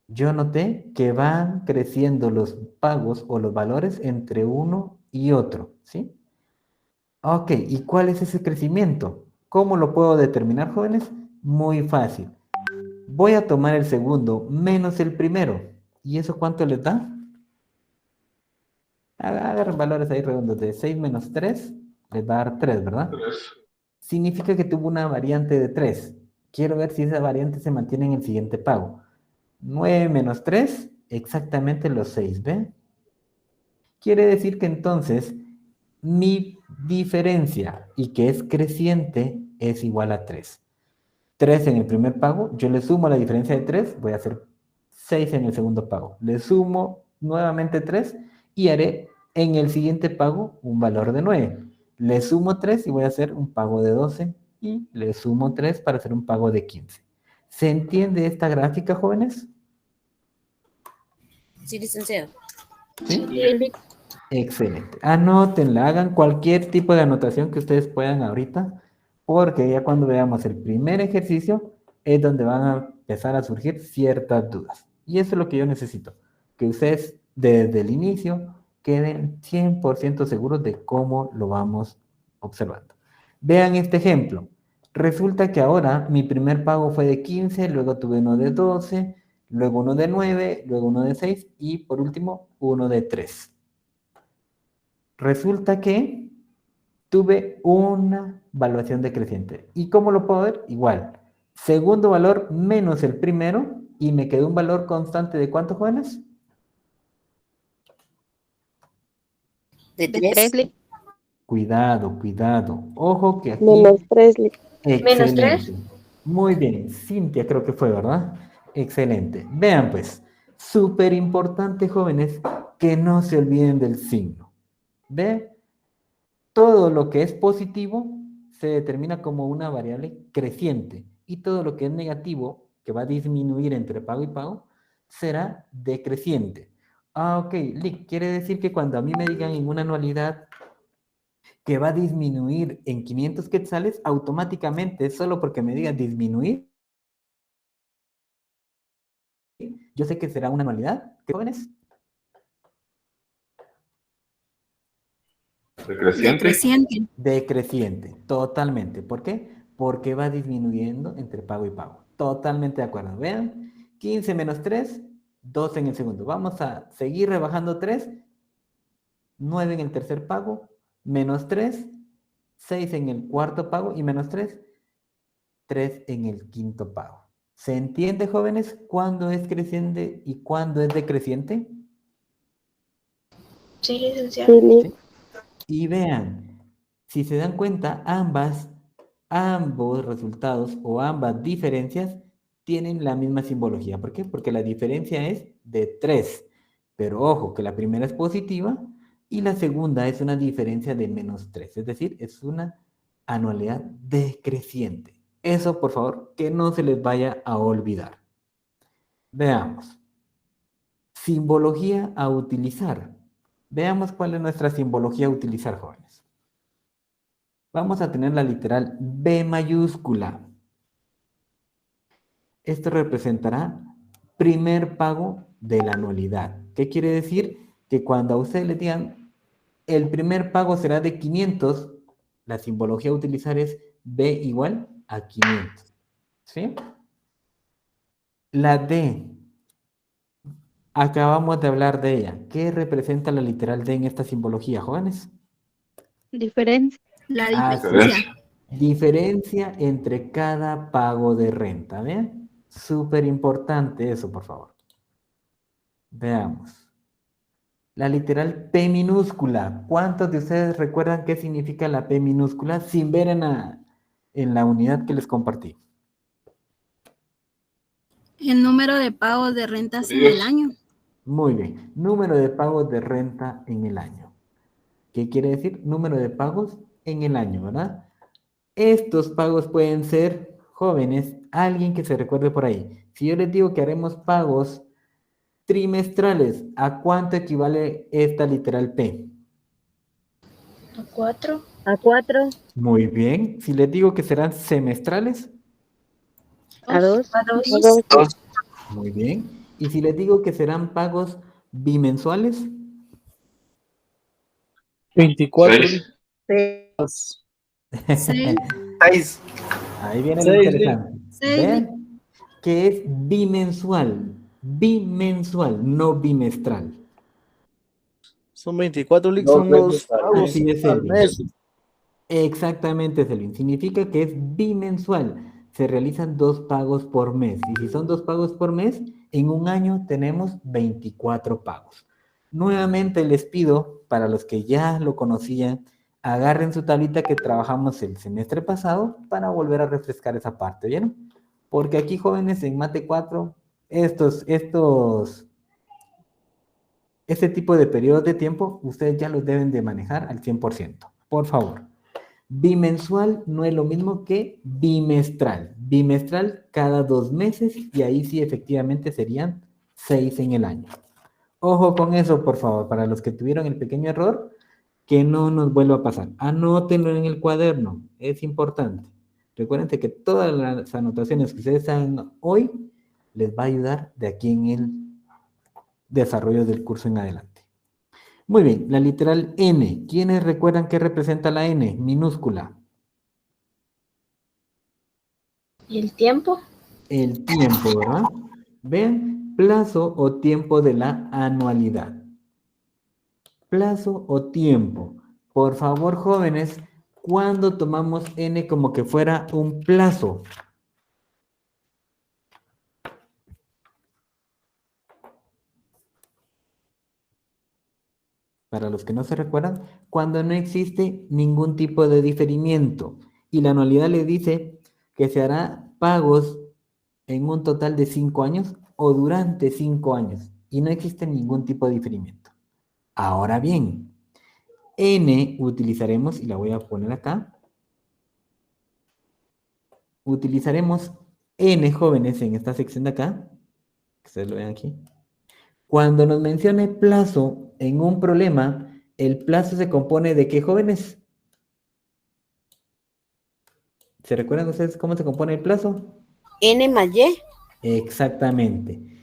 Yo noté que van creciendo los pagos o los valores entre uno y otro, ¿sí? Ok, ¿y cuál es ese crecimiento? ¿Cómo lo puedo determinar, jóvenes? Muy fácil. Voy a tomar el segundo menos el primero. ¿Y eso cuánto les da? Agarren valores ahí redondos. De 6 menos 3, les va a dar 3, ¿verdad? 3. Significa que tuvo una variante de 3. Quiero ver si esa variante se mantiene en el siguiente pago. 9 menos 3, exactamente los 6, ¿ven? Quiere decir que entonces mi diferencia, y que es creciente, es igual a 3. 3 en el primer pago, yo le sumo la diferencia de 3, voy a hacer 6 en el segundo pago. Le sumo nuevamente 3 y haré en el siguiente pago un valor de 9. Le sumo 3 y voy a hacer un pago de 12 y le sumo 3 para hacer un pago de 15. ¿Se entiende esta gráfica, jóvenes? Sí, licenciado. ¿Sí? Excelente. Anótenla, hagan cualquier tipo de anotación que ustedes puedan ahorita, porque ya cuando veamos el primer ejercicio es donde van a empezar a surgir ciertas dudas. Y eso es lo que yo necesito, que ustedes desde el inicio queden 100% seguros de cómo lo vamos observando. Vean este ejemplo. Resulta que ahora mi primer pago fue de 15, luego tuve uno de 12, luego uno de 9, luego uno de 6 y por último uno de 3. Resulta que tuve una valuación decreciente. ¿Y cómo lo puedo ver? Igual. Segundo valor menos el primero y me quedó un valor constante de ¿cuánto, jóvenes? De De 3. 3, Cuidado, cuidado. Ojo que aquí... menos 3. Excelente. Muy bien. Cintia creo que fue, ¿verdad? Excelente. Vean pues. Súper importante, jóvenes, que no se olviden del signo. ¿Ve? Todo lo que es positivo se determina como una variable creciente y todo lo que es negativo, que va a disminuir entre pago y pago, será decreciente. Ok, Lick, quiere decir que cuando a mí me digan en una anualidad que va a disminuir en 500 quetzales, automáticamente, solo porque me digan disminuir, yo sé que será una anualidad. ¿Qué jóvenes? Decreciente. Decreciente. Decreciente, totalmente. ¿Por qué? Porque va disminuyendo entre pago y pago. Totalmente de acuerdo. Vean, 15 menos 3, 12 en el segundo. Vamos a seguir rebajando 3, 9 en el tercer pago, menos 3, 6 en el cuarto pago y menos 3, 3 en el quinto pago. ¿Se entiende, jóvenes, cuándo es creciente y cuándo es decreciente? Sí, licenciado. ¿Sí? Y vean, si se dan cuenta, ambos resultados o ambas diferencias tienen la misma simbología. ¿Por qué? Porque la diferencia es de 3. Pero ojo, que la primera es positiva y la segunda es una diferencia de menos 3. Es decir, es una anualidad decreciente. Eso, por favor, que no se les vaya a olvidar. Veamos. Simbología a utilizar. Veamos cuál es nuestra simbología a utilizar, jóvenes. Vamos a tener la literal B mayúscula. Esto representará primer pago de la anualidad. ¿Qué quiere decir? Que cuando a ustedes le digan el primer pago será de 500, la simbología a utilizar es B igual a 500. ¿Sí? La D, acabamos de hablar de ella. ¿Qué representa la literal D en esta simbología, jóvenes? Diferencia. La Así diferencia. es. Diferencia entre cada pago de renta. ¿Ven? Súper importante eso, por favor. Veamos. La literal P minúscula. ¿Cuántos de ustedes recuerdan qué significa la P minúscula sin ver en la unidad que les compartí? El número de pagos de rentas en el año. Muy bien. Número de pagos de renta en el año. ¿Qué quiere decir? Número de pagos en el año, ¿verdad? Estos pagos pueden ser, jóvenes, alguien que se recuerde por ahí. Si yo les digo que haremos pagos trimestrales, ¿a cuánto equivale esta literal P? ¿A 4? A 4. Muy bien. Si les digo que serán semestrales, A 2. A 2. 2. muy bien. Y si les digo que serán pagos bimensuales, 24. 6. 6. 6. ahí viene lo Seis, interesante. seis. Vean que es bimensual. Bimensual, no bimestral. Son 24 leaks, Dos son los veces al pagos Así es, al Elvin. mes. Exactamente, Selin. Significa que es bimensual. Se realizan 2 pagos por mes. Y si son 2 pagos por mes, en un año tenemos 24 pagos. Nuevamente les pido, para los que ya lo conocían, agarren su tablita que trabajamos el semestre pasado para volver a refrescar esa parte, ¿vieron? Porque aquí, jóvenes, en Mate 4, este tipo de periodos de tiempo, ustedes ya los deben de manejar al 100%. Por favor. Bimensual no es lo mismo que bimestral. Bimestral cada 2 meses y ahí sí efectivamente serían 6 en el año. Ojo con eso, por favor, para los que tuvieron el pequeño error, que no nos vuelva a pasar. Anótenlo en el cuaderno, es importante. Recuerden que todas las anotaciones que ustedes hagan hoy les va a ayudar de aquí en el desarrollo del curso en adelante. Muy bien, la literal N. ¿Quiénes recuerdan qué representa la N? Minúscula. ¿Y el tiempo? El tiempo, ¿verdad? Vean, plazo o tiempo de la anualidad. Plazo o tiempo. Por favor, jóvenes, ¿cuándo tomamos N como que fuera un plazo? Para los que no se recuerdan, cuando no existe ningún tipo de diferimiento y la anualidad le dice que se hará pagos en un total de 5 años o durante 5 años y no existe ningún tipo de diferimiento. Ahora bien, N utilizaremos, y la voy a poner acá, utilizaremos N, jóvenes, en esta sección de acá, que ustedes lo ven aquí. Cuando nos mencione plazo en un problema, el plazo se compone de ¿qué, jóvenes? ¿Se recuerdan ustedes cómo se compone el plazo? N más Y. Exactamente.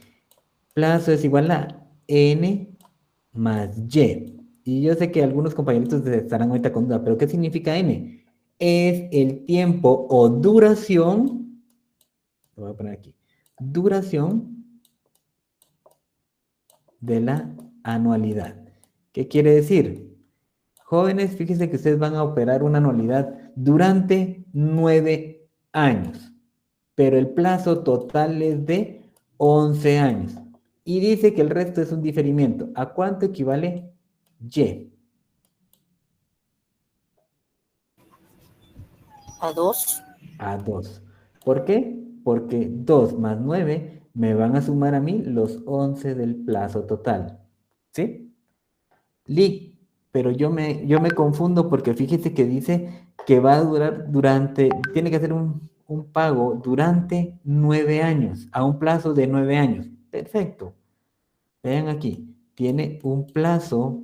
Plazo es igual a N más Y. Y yo sé que algunos compañeritos estarán ahorita con duda, pero ¿qué significa N? Es el tiempo o duración, lo voy a poner aquí, duración de la anualidad. ¿Qué quiere decir? Jóvenes, fíjense que ustedes van a operar una anualidad durante 9 años, pero el plazo total es de 11 años. Y dice que el resto es un diferimiento. ¿A cuánto equivale Y? A 2. A 2. ¿Por qué? Porque 2 más 9 me van a sumar a mí los 11 del plazo total. ¿Sí? Pero yo me confundo porque fíjese que dice que va a durar tiene que hacer un pago durante 9 años, a un plazo de 9 años. Perfecto. Vean aquí, tiene un plazo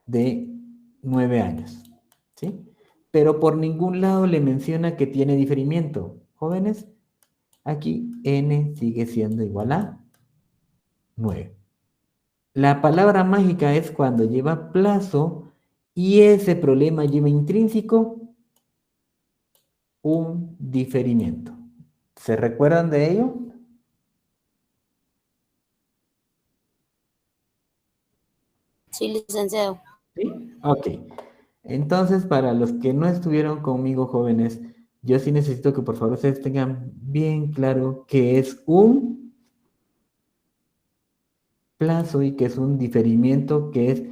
de 9 años, ¿sí? Pero por ningún lado le menciona que tiene diferimiento. Jóvenes, Aquí n sigue siendo igual a 9. La palabra mágica es cuando lleva plazo y ese problema lleva intrínseco un diferimiento. ¿Se recuerdan de ello? Sí, licenciado. ¿Sí? Ok. Entonces, para los que no estuvieron conmigo, jóvenes, yo sí necesito que por favor ustedes tengan bien claro que es un plazo y que es un diferimiento, que es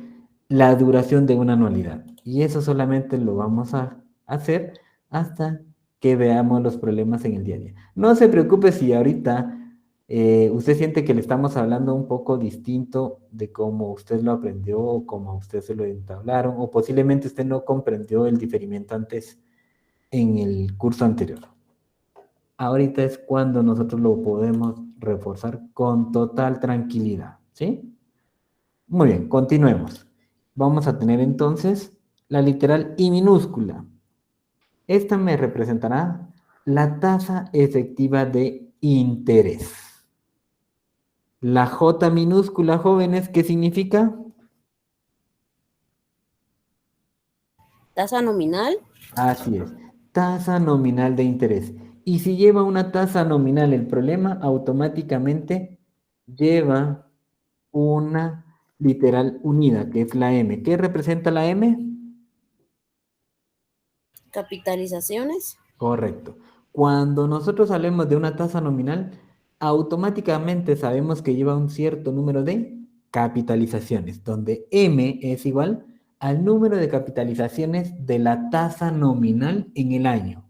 la duración de una anualidad. Y eso solamente lo vamos a hacer hasta que veamos los problemas en el día a día. No se preocupe si ahorita usted siente que le estamos hablando un poco distinto de cómo usted lo aprendió o cómo a usted se lo entablaron, o posiblemente usted no comprendió el diferimiento antes en el curso anterior. Ahorita es cuando nosotros lo podemos reforzar con total tranquilidad, ¿sí? Muy bien, continuemos. Vamos a tener entonces la literal I minúscula. Esta me representará la tasa efectiva de interés. La J minúscula, jóvenes, ¿qué significa? Tasa nominal. Así es, tasa nominal de interés. Y si lleva una tasa nominal el problema, automáticamente lleva una literal unida, que es la M. ¿Qué representa la M? Capitalizaciones. Correcto. Cuando nosotros hablemos de una tasa nominal, automáticamente sabemos que lleva un cierto número de capitalizaciones, donde M es igual al número de capitalizaciones de la tasa nominal en el año.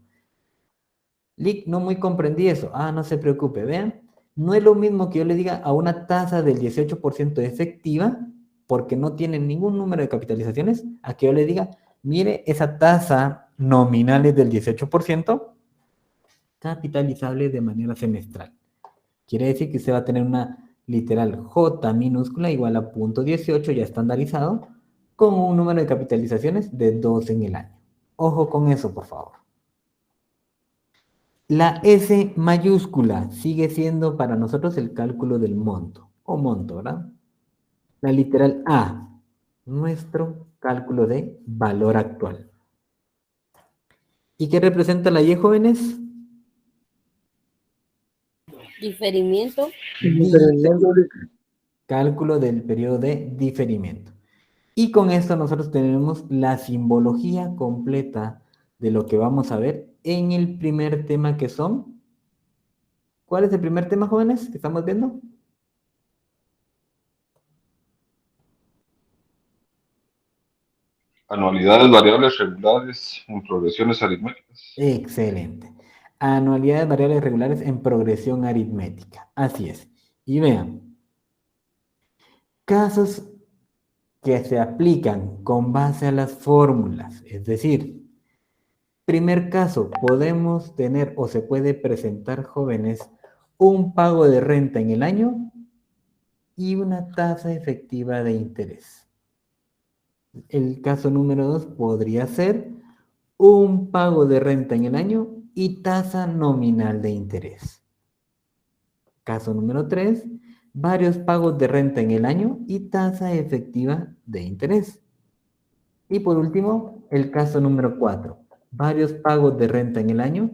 Lick, no muy comprendí eso. Ah, no se preocupe, vean. No es lo mismo que yo le diga a una tasa del 18% efectiva, porque no tiene ningún número de capitalizaciones, a que yo le diga, mire, esa tasa nominal es del 18%, capitalizable de manera semestral. Quiere decir que usted va a tener una literal J minúscula igual a 0.18 ya estandarizado, con un número de capitalizaciones de 2 en el año. Ojo con eso, por favor. La S mayúscula sigue siendo para nosotros el cálculo del monto, o monto, ¿verdad? La literal A, nuestro cálculo de valor actual. ¿Y qué representa la Y, jóvenes? Diferimiento. Cálculo del periodo de diferimiento. Y con esto nosotros tenemos la simbología completa de lo que vamos a ver en el primer tema, que son... ¿Cuál es el primer tema, jóvenes, que estamos viendo? Anualidades variables regulares en progresiones aritméticas. Excelente. Anualidades variables regulares en progresión aritmética. Así es. Y vean, casos que se aplican con base a las fórmulas. Es decir, primer caso, podemos tener o se puede presentar, jóvenes, un pago de renta en el año y una tasa efectiva de interés. El caso número 2 podría ser un pago de renta en el año y tasa nominal de interés. Caso número 3, varios pagos de renta en el año y tasa efectiva de interés. Y por último, el caso número 4, varios pagos de renta en el año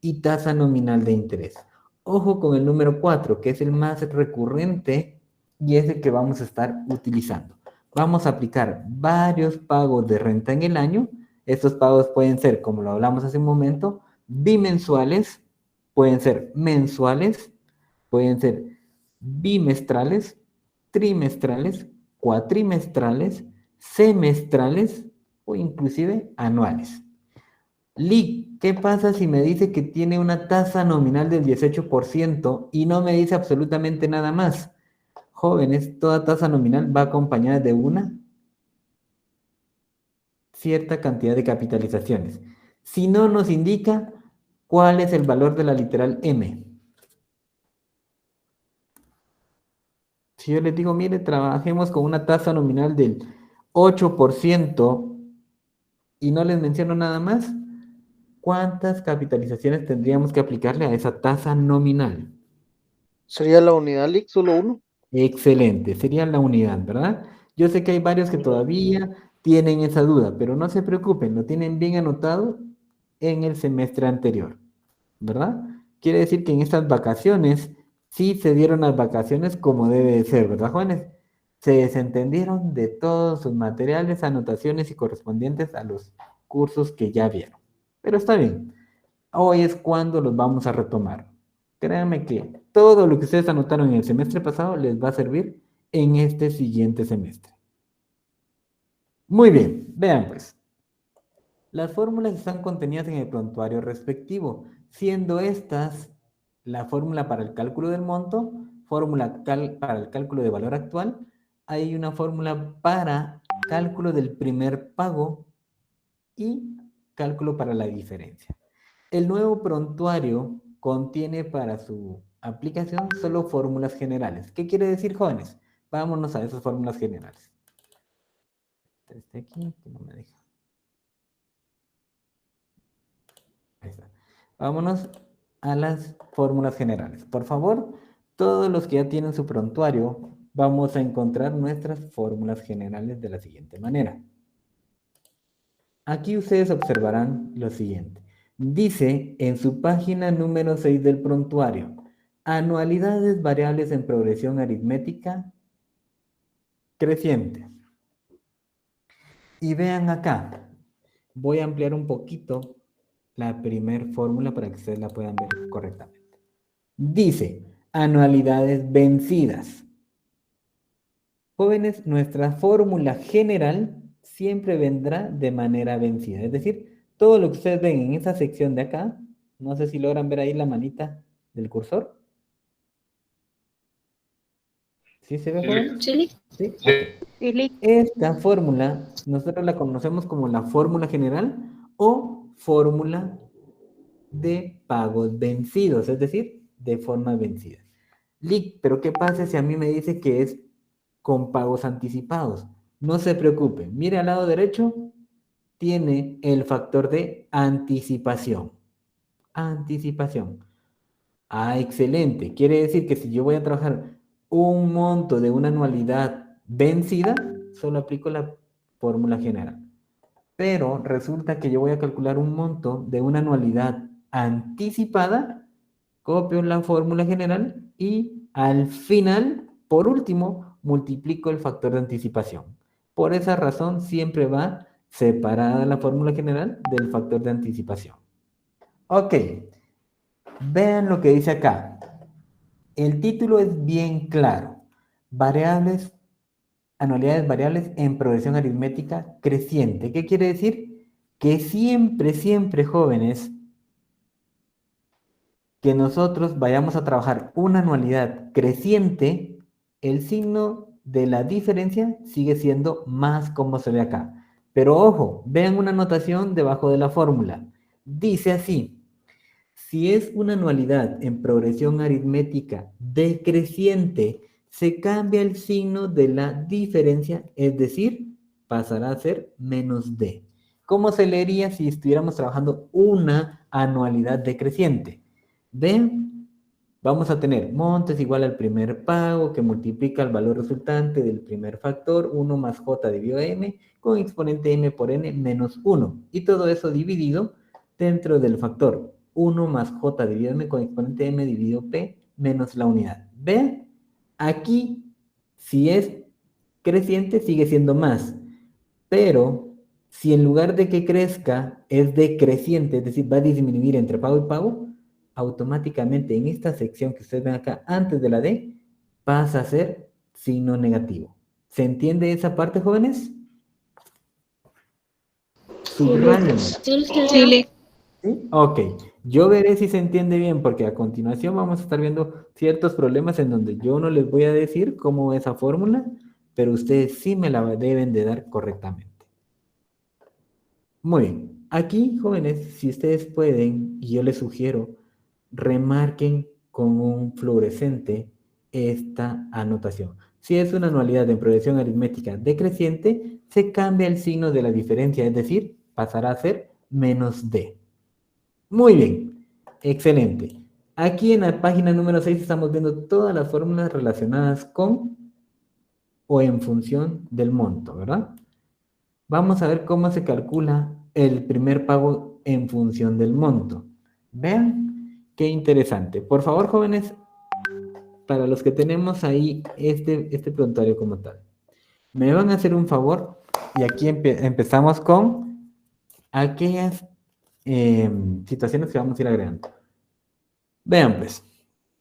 y tasa nominal de interés. Ojo con el número 4, que es el más recurrente y es el que vamos a estar utilizando. Vamos a aplicar varios pagos de renta en el año. Estos pagos pueden ser, como lo hablamos hace un momento, bimensuales, pueden ser mensuales, pueden ser bimestrales, trimestrales, cuatrimestrales, semestrales o inclusive anuales. Lee, ¿qué pasa si me dice que tiene una tasa nominal del 18% y no me dice absolutamente nada más? Jóvenes, toda tasa nominal va acompañada de una cierta cantidad de capitalizaciones. Si no nos indica cuál es el valor de la literal M. Si yo les digo, mire, trabajemos con una tasa nominal del 8% y no les menciono nada más, ¿cuántas capitalizaciones tendríamos que aplicarle a esa tasa nominal? Sería la unidad LIC solo uno. Excelente, sería la unidad, ¿verdad? Yo sé que hay varios que todavía tienen esa duda, pero no se preocupen, lo tienen bien anotado en el semestre anterior, ¿verdad? Quiere decir que en estas vacaciones sí se dieron las vacaciones como debe de ser, ¿verdad, jóvenes? Se desentendieron de todos sus materiales, anotaciones y correspondientes a los cursos que ya vieron. Pero está bien, hoy es cuando los vamos a retomar. Créanme que todo lo que ustedes anotaron en el semestre pasado les va a servir en este siguiente semestre. Muy bien, vean pues. Las fórmulas están contenidas en el prontuario respectivo, siendo estas la fórmula para el cálculo del monto, fórmula para el cálculo de valor actual, hay una fórmula para cálculo del primer pago y cálculo para la diferencia. El nuevo prontuario contiene para su aplicación solo fórmulas generales. ¿Qué quiere decir, jóvenes? Vámonos a esas fórmulas generales. Este aquí, que no me deja. Ahí está. Vámonos a las fórmulas generales. Por favor, todos los que ya tienen su prontuario, vamos a encontrar nuestras fórmulas generales de la siguiente manera. Aquí ustedes observarán lo siguiente. Dice en su página número 6 del prontuario, anualidades variables en progresión aritmética creciente. Y vean acá, voy a ampliar un poquito la primer fórmula para que ustedes la puedan ver correctamente. Dice, anualidades vencidas. Jóvenes, nuestra fórmula general siempre vendrá de manera vencida. Es decir, todo lo que ustedes ven en esa sección de acá, no sé si logran ver ahí la manita del cursor. ¿Sí se ve, jóvenes? Sí. ¿Sí? Okay. Esta fórmula, nosotros la conocemos como la fórmula general o fórmula de pagos vencidos, es decir, de forma vencida. Lic, pero ¿qué pasa si a mí me dice que es con pagos anticipados? No se preocupen, mire al lado derecho, tiene el factor de anticipación. Anticipación. Ah, excelente. Quiere decir que si yo voy a trabajar un monto de una anualidad vencida, solo aplico la fórmula general. Pero resulta que yo voy a calcular un monto de una anualidad anticipada, copio la fórmula general y al final, por último, multiplico el factor de anticipación. Por esa razón siempre va separada la fórmula general del factor de anticipación. Ok, vean lo que dice acá. El título es bien claro. Variables, anualidades variables en progresión aritmética creciente. ¿Qué quiere decir? Que siempre, siempre, jóvenes, que nosotros vayamos a trabajar una anualidad creciente, el signo de la diferencia sigue siendo más como se ve acá. Pero ojo, vean una anotación debajo de la fórmula. Dice así, si es una anualidad en progresión aritmética decreciente, se cambia el signo de la diferencia, es decir, pasará a ser menos D. ¿Cómo se leería si estuviéramos trabajando una anualidad decreciente? ¿Ven? Vamos a tener montes igual al primer pago que multiplica el valor resultante del primer factor, 1 más j dividido m, con exponente m por n menos 1. Y todo eso dividido dentro del factor 1 más j dividido m con exponente m dividido p menos la unidad. ¿Ven? Aquí, si es creciente, sigue siendo más. Pero si en lugar de que crezca es decreciente, es decir, va a disminuir entre pago y pago, automáticamente en esta sección que ustedes ven acá, antes de la D, pasa a ser signo negativo. ¿Se entiende esa parte, jóvenes? Subrayen. Sí. ¿Sí? Ok. Yo veré si se entiende bien, porque a continuación vamos a estar viendo ciertos problemas en donde yo no les voy a decir cómo es esa fórmula, pero ustedes sí me la deben de dar correctamente. Muy bien. Aquí, jóvenes, si ustedes pueden, y yo les sugiero, remarquen con un fluorescente esta anotación. Si es una anualidad en progresión aritmética decreciente, se cambia el signo de la diferencia, es decir, pasará a ser menos D. Muy bien, excelente. Aquí en la página número 6 estamos viendo todas las fórmulas relacionadas con o en función del monto, ¿verdad? Vamos a ver cómo se calcula el primer pago en función del monto. Vean, qué interesante. Por favor, jóvenes, para los que tenemos ahí este prontuario como tal, me van a hacer un favor y aquí empezamos con aquellas situaciones que vamos a ir agregando. Vean pues,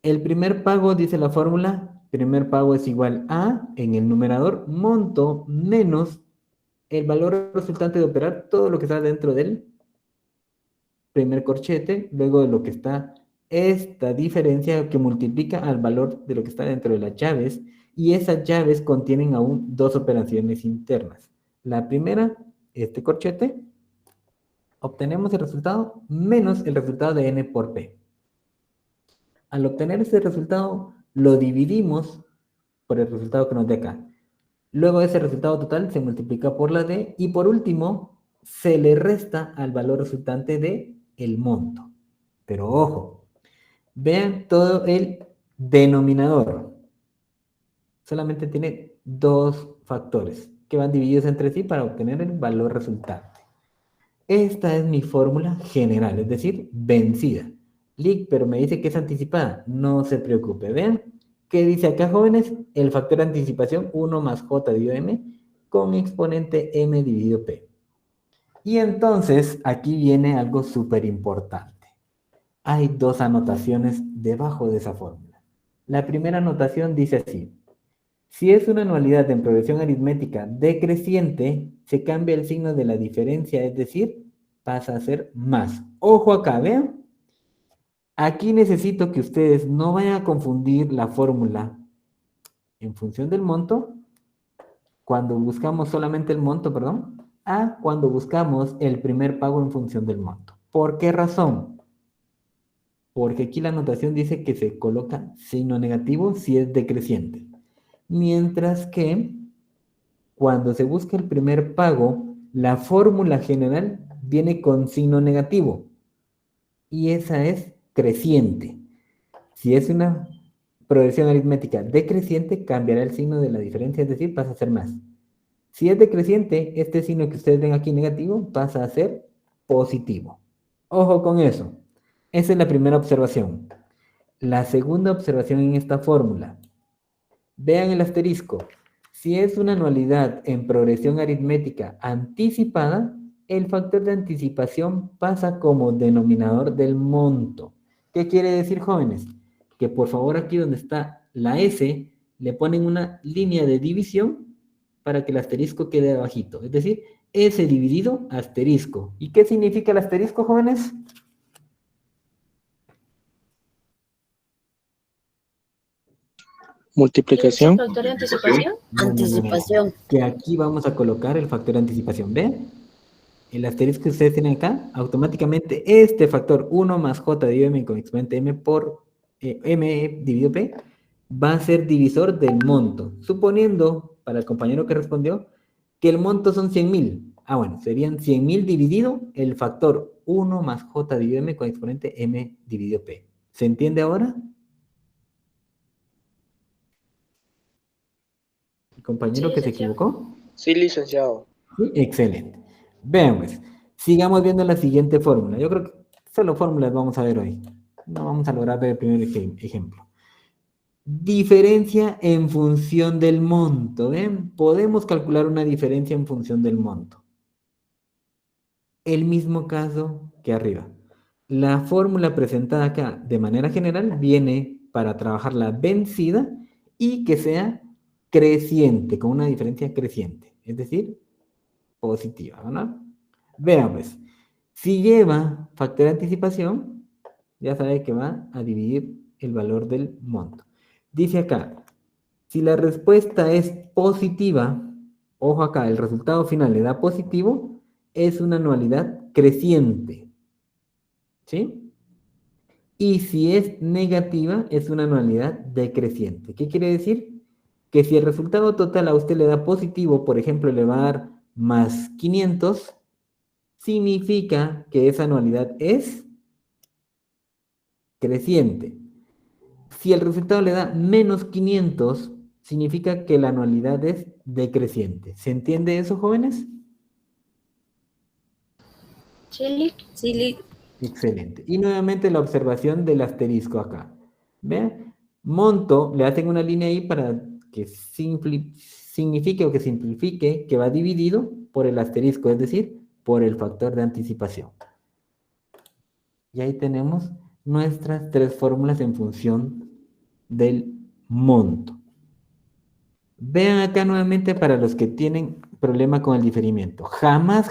el primer pago, dice la fórmula, primer pago es igual a, en el numerador, monto menos el valor resultante de operar todo lo que está dentro del primer corchete, luego de lo que está esta diferencia que multiplica al valor de lo que está dentro de las llaves, y esas llaves contienen aún dos operaciones internas. La primera, este corchete, obtenemos el resultado menos el resultado de n por p. Al obtener ese resultado, lo dividimos por el resultado que nos dé acá. Luego ese resultado total se multiplica por la d, y por último, se le resta al valor resultante de el monto. Pero ojo, vean todo el denominador. Solamente tiene dos factores que van divididos entre sí para obtener el valor resultante. Esta es mi fórmula general, es decir, vencida. Lic, pero me dice que es anticipada. No se preocupe, vean. ¿Qué dice acá, jóvenes? El factor de anticipación 1 más j dividido m con exponente m dividido p. Y entonces, aquí viene algo súper importante. Hay dos anotaciones debajo de esa fórmula. La primera anotación dice así. Si es una anualidad en progresión aritmética decreciente, se cambia el signo de la diferencia, es decir, pasa a ser más. Ojo acá, vean. Aquí necesito que ustedes no vayan a confundir la fórmula en función del monto, cuando buscamos solamente el monto, perdón, a cuando buscamos el primer pago en función del monto. ¿Por qué razón? Porque aquí la anotación dice que se coloca signo negativo si es decreciente. Mientras que cuando se busca el primer pago, la fórmula general viene con signo negativo. Y esa es creciente. Si es una progresión aritmética decreciente, cambiará el signo de la diferencia, es decir, pasa a ser más. Si es decreciente, este signo que ustedes ven aquí negativo pasa a ser positivo. Ojo con eso. Esa es la primera observación. La segunda observación en esta fórmula. Vean el asterisco. Si es una anualidad en progresión aritmética anticipada, el factor de anticipación pasa como denominador del monto. ¿Qué quiere decir, jóvenes? Que por favor aquí donde está la S, le ponen una línea de división para que el asterisco quede abajito. Es decir, S dividido asterisco. ¿Y qué significa el asterisco, jóvenes? Multiplicación. ¿Factor de anticipación? Anticipación. Que aquí vamos a colocar el factor de anticipación. ¿Ven? El asterisco que ustedes tienen acá, automáticamente este factor 1 más j dividido m con exponente m por m dividido p va a ser divisor del monto. Suponiendo, para el compañero que respondió, que el monto son 100.000. Ah, bueno, serían 100.000 dividido el factor 1 más j dividido m con exponente m dividido p. ¿Se entiende ahora? ¿El compañero Sí, que se licenciado. equivocó? Sí, licenciado. Sí, excelente. Veamos. Sigamos viendo la siguiente fórmula. Yo creo que solo fórmulas vamos a ver hoy. No vamos a lograr ver el primer ejemplo. Diferencia en función del monto. ¿Ven? Podemos calcular una diferencia en función del monto. El mismo caso que arriba. La fórmula presentada acá de manera general viene para trabajar la vencida y que sea creciente, con una diferencia creciente. Es decir, positiva, ¿verdad? Veamos. Si lleva factor de anticipación, ya sabe que va a dividir el valor del monto. Dice acá, si la respuesta es positiva, ojo acá, el resultado final le da positivo, es una anualidad creciente. ¿Sí? Y si es negativa, es una anualidad decreciente. ¿Qué quiere decir? Que si el resultado total a usted le da positivo, por ejemplo, le va a dar más 500, significa que esa anualidad es creciente. Si el resultado le da menos 500, significa que la anualidad es decreciente. ¿Se entiende eso, jóvenes? Sí, sí, Excelente. Y nuevamente la observación del asterisco acá. ¿Vean? Monto, le hacen una línea ahí para que signifique o que simplifique que va dividido por el asterisco, es decir, por el factor de anticipación. Y ahí tenemos nuestras tres fórmulas en función del monto. Vean acá nuevamente para los que tienen problema con el diferimiento. Jamás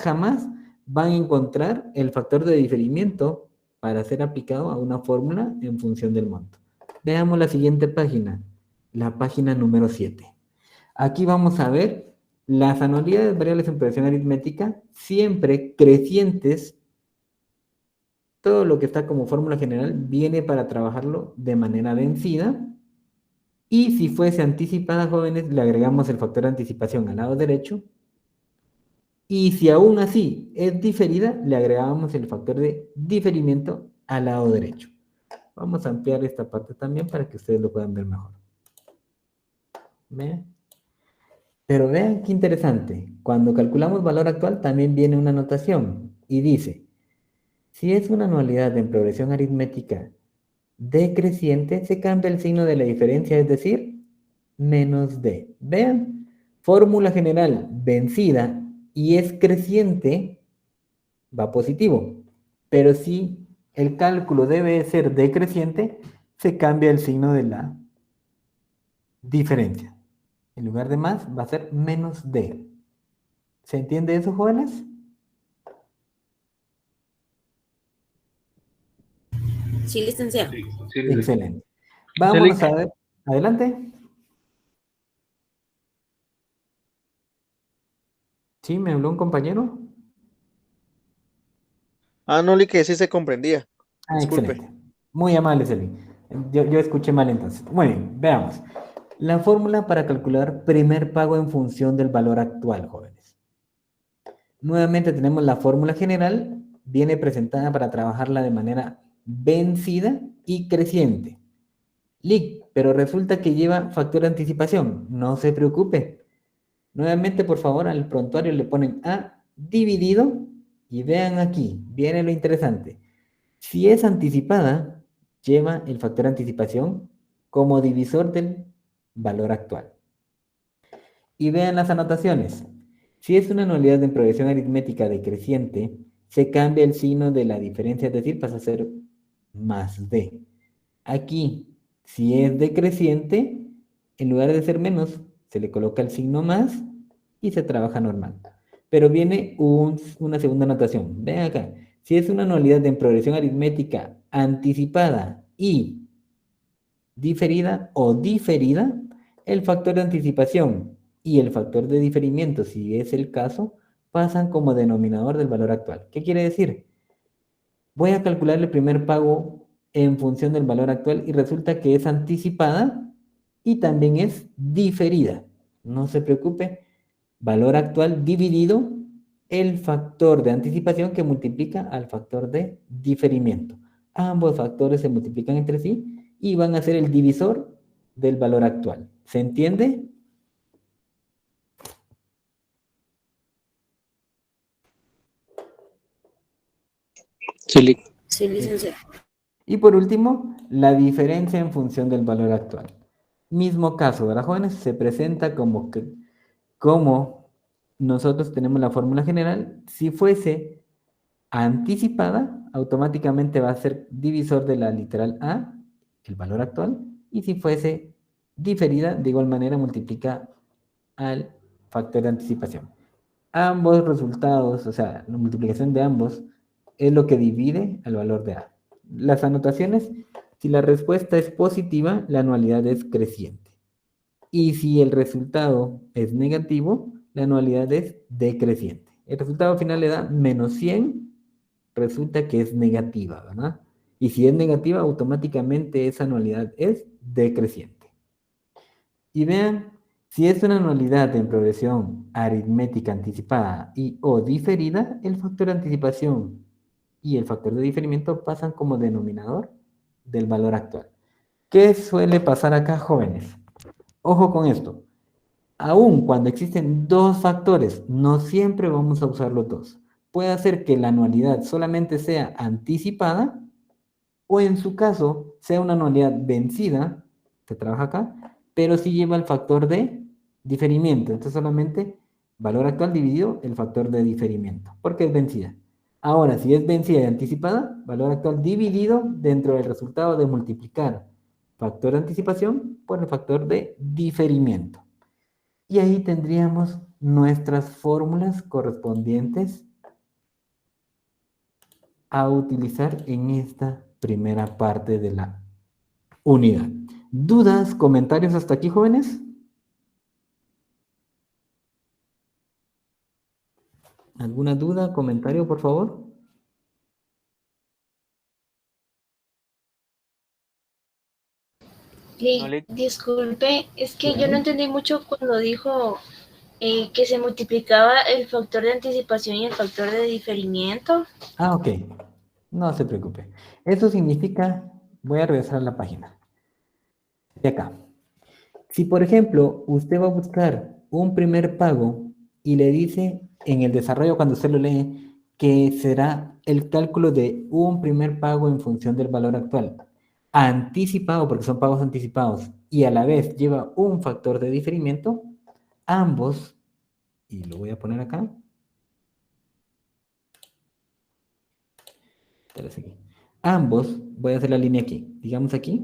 van a encontrar el factor de diferimiento para ser aplicado a una fórmula en función del monto. Veamos la siguiente página, la página número 7. Aquí vamos a ver las anualidades variables en progresión aritmética, siempre crecientes. Todo lo que está como fórmula general viene para trabajarlo de manera vencida. Y si fuese anticipada, jóvenes, le agregamos el factor de anticipación al lado derecho. Y si aún así es diferida, le agregamos el factor de diferimiento al lado derecho. Vamos a ampliar esta parte también para que ustedes lo puedan ver mejor. ¿Vean? Pero vean qué interesante. Cuando calculamos valor actual también viene una anotación y dice, si es una anualidad en progresión aritmética decreciente, se cambia el signo de la diferencia, es decir, menos D. Vean, fórmula general vencida y es creciente, va positivo. Pero si el cálculo debe ser decreciente, se cambia el signo de la diferencia. En lugar de más, va a ser menos D. ¿Se entiende eso, jóvenes? sí, licenciado. Sí, Excelente. Vámonos a ver. Adelante. ¿Sí? ¿Me habló un compañero? No, que sí se comprendía. Disculpe. Excelente. Muy amable, Selin. Yo escuché mal entonces. Muy bien, veamos. La fórmula para calcular primer pago en función del valor actual, jóvenes. Nuevamente tenemos la fórmula general, viene presentada para trabajarla de manera vencida y creciente. LIC, pero resulta que lleva factor de anticipación. No se preocupe. Nuevamente, por favor, al prontuario le ponen A dividido y vean aquí, viene lo interesante. Si es anticipada, lleva el factor de anticipación como divisor del valor actual. Y vean las anotaciones. Si es una anualidad en progresión aritmética decreciente, se cambia el signo de la diferencia, es decir, pasa a ser más D. Aquí, si es decreciente, en lugar de ser menos, se le coloca el signo más y se trabaja normal. Pero viene una segunda anotación. Vean acá. Si es una anualidad en progresión aritmética anticipada y diferida o diferida, el factor de anticipación y el factor de diferimiento, si es el caso, pasan como denominador del valor actual. ¿Qué quiere decir? Voy a calcular el primer pago en función del valor actual y resulta que es anticipada y también es diferida. No se preocupe, valor actual dividido el factor de anticipación que multiplica al factor de diferimiento. Ambos factores se multiplican entre sí y van a ser el divisor del valor actual. ¿Se entiende? Sí, licenciado. Y por último, la diferencia en función del valor actual. Mismo caso, ¿verdad, jóvenes? Se presenta como nosotros tenemos la fórmula general. Si fuese anticipada, automáticamente va a ser divisor de la literal A, el valor actual, y si fuese diferida, de igual manera multiplica al factor de anticipación. Ambos resultados, o sea, la multiplicación de ambos, es lo que divide al valor de A. Las anotaciones, si la respuesta es positiva, la anualidad es creciente. Y si el resultado es negativo, la anualidad es decreciente. El resultado final le da menos 100, resulta que es negativa, ¿verdad? Y si es negativa, automáticamente esa anualidad es decreciente. Y vean, si es una anualidad en progresión aritmética anticipada y o diferida, el factor de anticipación y el factor de diferimiento pasan como denominador del valor actual. ¿Qué suele pasar acá, jóvenes? Ojo con esto. Aún cuando existen dos factores, no siempre vamos a usar los dos. Puede hacer que la anualidad solamente sea anticipada o en su caso sea una anualidad vencida, que trabaja acá, pero sí lleva el factor de diferimiento. Entonces solamente valor actual dividido el factor de diferimiento, porque es vencida. Ahora, si es vencida y anticipada, valor actual dividido dentro del resultado de multiplicar factor de anticipación por el factor de diferimiento. Y ahí tendríamos nuestras fórmulas correspondientes a utilizar en esta primera parte de la unidad. ¿Dudas, comentarios hasta aquí, jóvenes? ¿Alguna duda, comentario, por favor? Disculpe, es que yo Claro. no entendí mucho cuando dijo que se multiplicaba el factor de anticipación y el factor de diferimiento. Ah, ok. No se preocupe. Eso significa, voy a regresar a la página. De acá. Si, por ejemplo, usted va a buscar un primer pago y le dice en el desarrollo cuando usted lo lee que será el cálculo de un primer pago en función del valor actual, anticipado porque son pagos anticipados y a la vez lleva un factor de diferimiento, ambos, y lo voy a poner acá, ambos, voy a hacer la línea aquí, digamos aquí,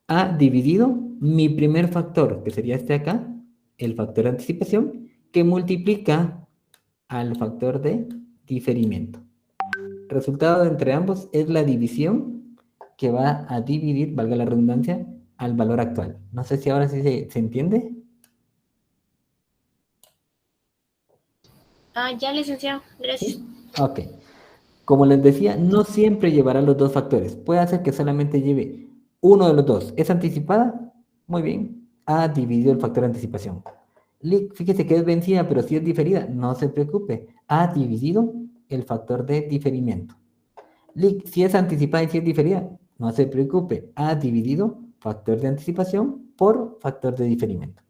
A dividido mi primer factor, que sería este acá, el factor de anticipación, que multiplica al factor de diferimiento. Resultado de entre ambos es la división que va a dividir, valga la redundancia, al valor actual. No sé si ahora sí se entiende. Ya, licenciado, gracias. Ok. Como les decía, no siempre llevará los dos factores. Puede hacer que solamente lleve uno de los dos. ¿Es anticipada? Muy bien. Ha dividido el factor de anticipación. Fíjese que es vencida, pero si es diferida, no se preocupe. Ha dividido el factor de diferimiento. Si es anticipada y si es diferida, no se preocupe. Ha dividido factor de anticipación por factor de diferimiento.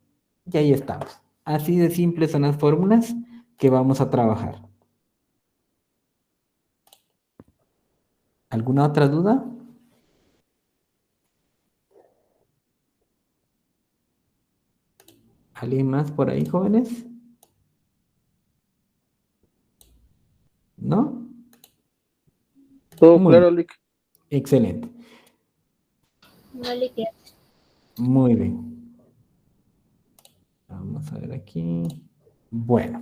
Y ahí estamos. Así de simples son las fórmulas que vamos a trabajar. ¿Alguna otra duda? ¿Alguien más por ahí, jóvenes? ¿No? Todo Muy claro, bien. Lick. Excelente. Vale, gracias. Muy bien. Vamos a ver aquí. Bueno,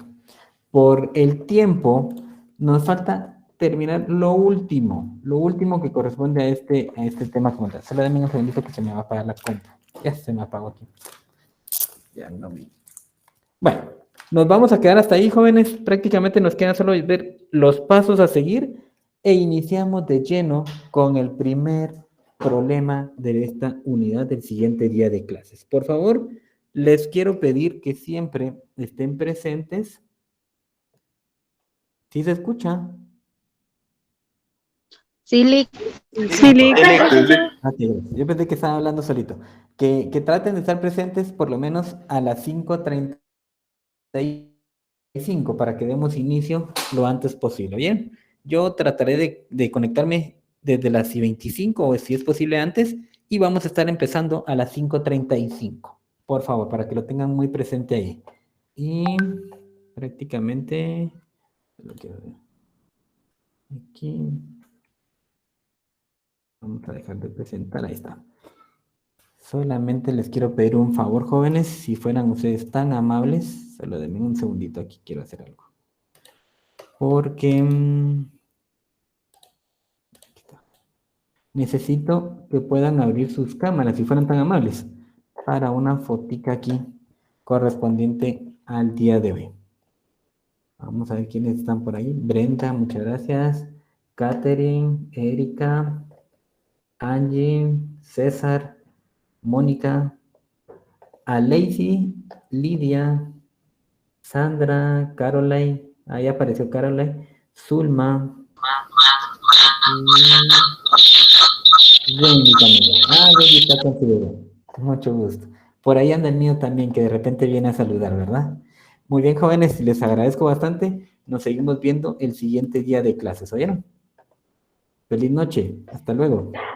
por el tiempo nos falta terminar lo último que corresponde a este tema como tal. Solo denme un segundito que se me va a apagar la compu. Ya se me apagó aquí. Ya no vi. Bueno, nos vamos a quedar hasta ahí, jóvenes. Prácticamente nos queda solo ver los pasos a seguir e iniciamos de lleno con el primer problema de esta unidad del siguiente día de clases. Por favor, les quiero pedir que siempre estén presentes. ¿Sí se escucha? Sí, Lick. Sí, Lick. Ok, yo pensé que estaba hablando solito. Que traten de estar presentes por lo menos a las 5:35 para que demos inicio lo antes posible. Bien, yo trataré de conectarme desde las 25 o si es posible antes y vamos a estar empezando a las 5:35. Por favor, para que lo tengan muy presente ahí. Y prácticamente lo quiero ver. Aquí. Vamos a dejar de presentar, ahí está. Solamente les quiero pedir un favor, jóvenes, si fueran ustedes tan amables, solo denme un segundito, aquí quiero hacer algo. Porque aquí está. Necesito que puedan abrir sus cámaras, si fueran tan amables, para una fotica aquí correspondiente al día de hoy. Vamos a ver quiénes están por ahí. Brenda, muchas gracias. Catherine, Erika, Angie, César, Mónica, a Lacey, Lidia, Sandra, Caroline, ahí apareció Caroline, Zulma, Wendy también. Wendy está con su bebé. Mucho gusto. Por ahí anda el mío también, que de repente viene a saludar, ¿verdad? Muy bien, jóvenes, les agradezco bastante. Nos seguimos viendo el siguiente día de clases, ¿oyeron? Feliz noche. Hasta luego.